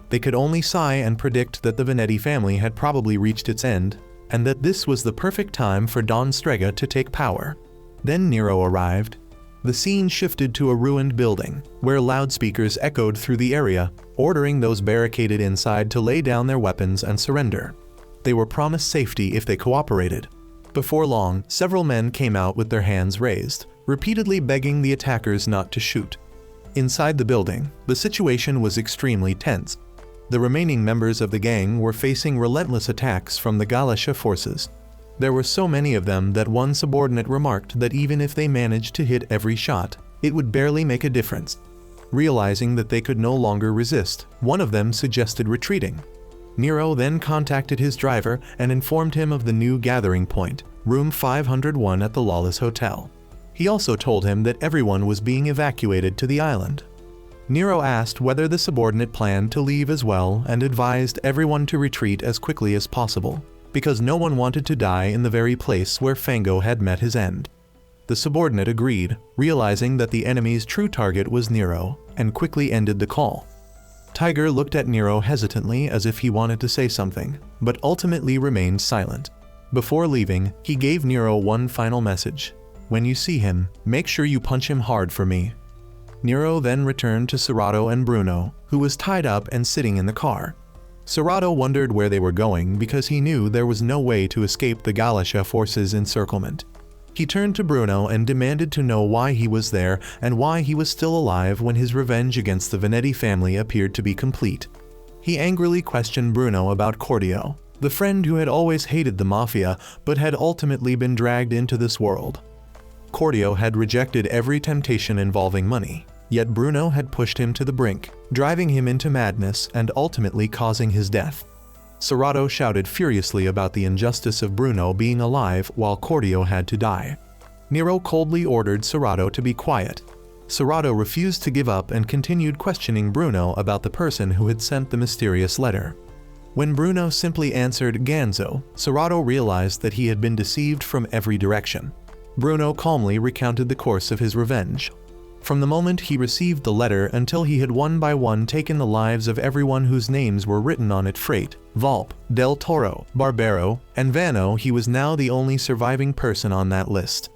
They could only sigh and predict that the Venetti family had probably reached its end, and that this was the perfect time for Don Strega to take power. Then Nero arrived. The scene shifted to a ruined building, where loudspeakers echoed through the area, ordering those barricaded inside to lay down their weapons and surrender. They were promised safety if they cooperated. Before long, several men came out with their hands raised, repeatedly begging the attackers not to shoot. Inside the building, the situation was extremely tense. The remaining members of the gang were facing relentless attacks from the Galasha forces. There were so many of them that one subordinate remarked that even if they managed to hit every shot, it would barely make a difference. Realizing that they could no longer resist, one of them suggested retreating. Nero then contacted his driver and informed him of the new gathering point, room 501 at the Lawless Hotel. He also told him that everyone was being evacuated to the island. Nero asked whether the subordinate planned to leave as well and advised everyone to retreat as quickly as possible, because no one wanted to die in the very place where Fango had met his end. The subordinate agreed, realizing that the enemy's true target was Nero, and quickly ended the call. Tiger looked at Nero hesitantly as if he wanted to say something, but ultimately remained silent. Before leaving, he gave Nero one final message. When you see him, make sure you punch him hard for me. Nero then returned to Serato and Bruno, who was tied up and sitting in the car. Serato wondered where they were going because he knew there was no way to escape the Galatia forces' encirclement. He turned to Bruno and demanded to know why he was there and why he was still alive when his revenge against the Venetti family appeared to be complete. He angrily questioned Bruno about Cordio, the friend who had always hated the mafia but had ultimately been dragged into this world. Cordio had rejected every temptation involving money, yet Bruno had pushed him to the brink, driving him into madness and ultimately causing his death. Serato shouted furiously about the injustice of Bruno being alive while Cordio had to die. Nero coldly ordered Serato to be quiet. Serato refused to give up and continued questioning Bruno about the person who had sent the mysterious letter. When Bruno simply answered Ganzo, Serato realized that he had been deceived from every direction. Bruno calmly recounted the course of his revenge. From the moment he received the letter until he had one by one taken the lives of everyone whose names were written on it, Freight, Volpe, Del Toro, Barbero, and Vano, he was now the only surviving person on that list.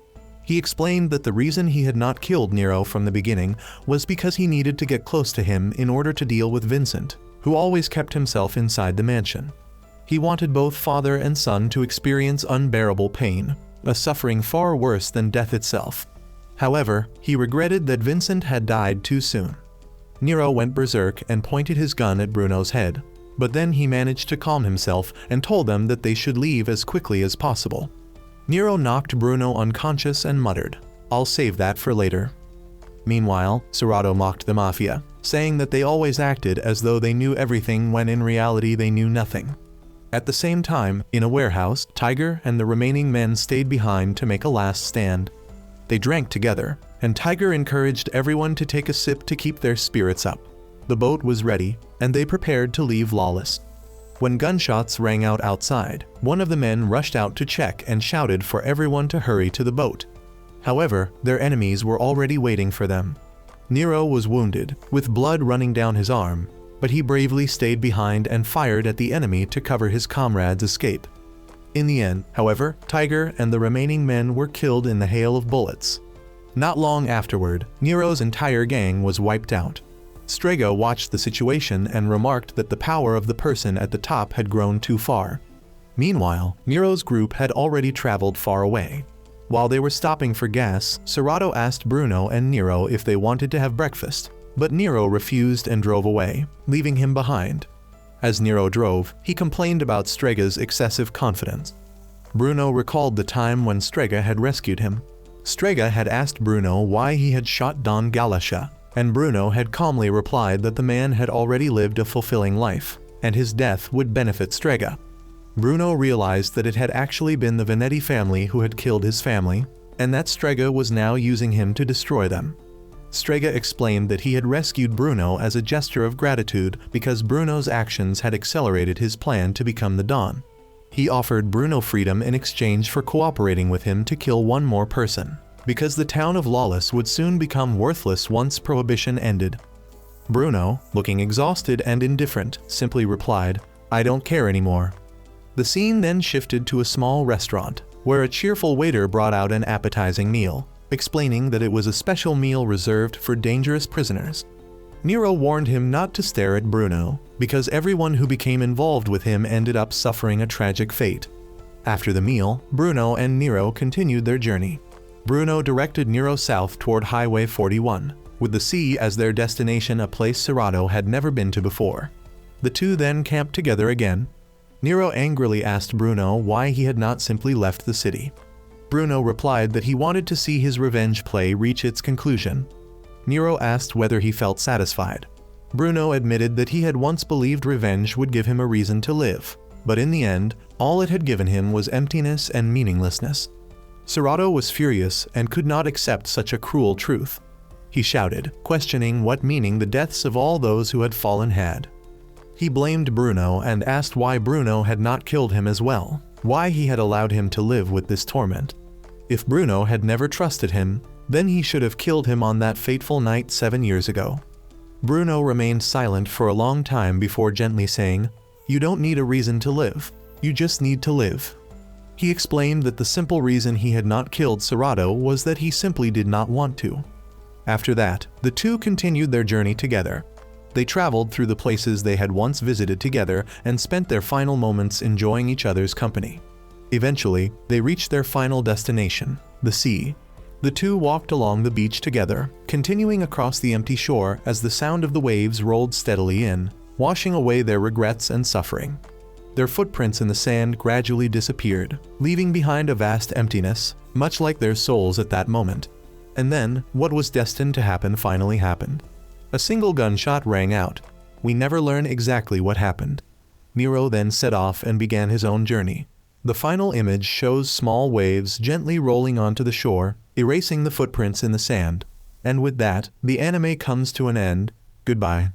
He explained that the reason he had not killed Nero from the beginning was because he needed to get close to him in order to deal with Vincent, who always kept himself inside the mansion. He wanted both father and son to experience unbearable pain, a suffering far worse than death itself. However, he regretted that Vincent had died too soon. Nero went berserk and pointed his gun at Bruno's head, but then he managed to calm himself and told them that they should leave as quickly as possible. Nero knocked Bruno unconscious and muttered, "I'll save that for later." Meanwhile, Serato mocked the mafia, saying that they always acted as though they knew everything when in reality they knew nothing. At the same time, in a warehouse, Tiger and the remaining men stayed behind to make a last stand. They drank together, and Tiger encouraged everyone to take a sip to keep their spirits up. The boat was ready, and they prepared to leave Lawless. When gunshots rang out outside, one of the men rushed out to check and shouted for everyone to hurry to the boat. However, their enemies were already waiting for them. Nero was wounded, with blood running down his arm, but he bravely stayed behind and fired at the enemy to cover his comrades' escape. In the end, however, Tiger and the remaining men were killed in the hail of bullets. Not long afterward, Nero's entire gang was wiped out. Strega watched the situation and remarked that the power of the person at the top had grown too far. Meanwhile, Nero's group had already traveled far away. While they were stopping for gas, Serato asked Bruno and Nero if they wanted to have breakfast, but Nero refused and drove away, leaving him behind. As Nero drove, he complained about Strega's excessive confidence. Bruno recalled the time when Strega had rescued him. Strega had asked Bruno why he had shot Don Galatia, and Bruno had calmly replied that the man had already lived a fulfilling life, and his death would benefit Strega. Bruno realized that it had actually been the Venetti family who had killed his family, and that Strega was now using him to destroy them. Strega explained that he had rescued Bruno as a gesture of gratitude because Bruno's actions had accelerated his plan to become the Don. He offered Bruno freedom in exchange for cooperating with him to kill one more person, because the town of Lawless would soon become worthless once Prohibition ended. Bruno, looking exhausted and indifferent, simply replied, "I don't care anymore." The scene then shifted to a small restaurant, where a cheerful waiter brought out an appetizing meal, explaining that it was a special meal reserved for dangerous prisoners. Nero warned him not to stare at Bruno, because everyone who became involved with him ended up suffering a tragic fate. After the meal, Bruno and Nero continued their journey. Bruno directed Nero south toward Highway 41, with the sea as their destination, a place Serato had never been to before. The two then camped together again. Nero angrily asked Bruno why he had not simply left the city. Bruno replied that he wanted to see his revenge play reach its conclusion. Nero asked whether he felt satisfied. Bruno admitted that he had once believed revenge would give him a reason to live, but in the end, all it had given him was emptiness and meaninglessness. Serato was furious and could not accept such a cruel truth. He shouted, questioning what meaning the deaths of all those who had fallen had. He blamed Bruno and asked why Bruno had not killed him as well, why he had allowed him to live with this torment. If Bruno had never trusted him, then he should have killed him on that fateful night 7 years ago. Bruno remained silent for a long time before gently saying, "You don't need a reason to live. You just need to live." He explained that the simple reason he had not killed Serato was that he simply did not want to. After that, the two continued their journey together. They traveled through the places they had once visited together and spent their final moments enjoying each other's company. Eventually, they reached their final destination, the sea. The two walked along the beach together, continuing across the empty shore as the sound of the waves rolled steadily in, washing away their regrets and suffering. Their footprints in the sand gradually disappeared, leaving behind a vast emptiness, much like their souls at that moment. And then, what was destined to happen finally happened. A single gunshot rang out. We never learn exactly what happened. Nero then set off and began his own journey. The final image shows small waves gently rolling onto the shore, erasing the footprints in the sand. And with that, the anime comes to an end. Goodbye.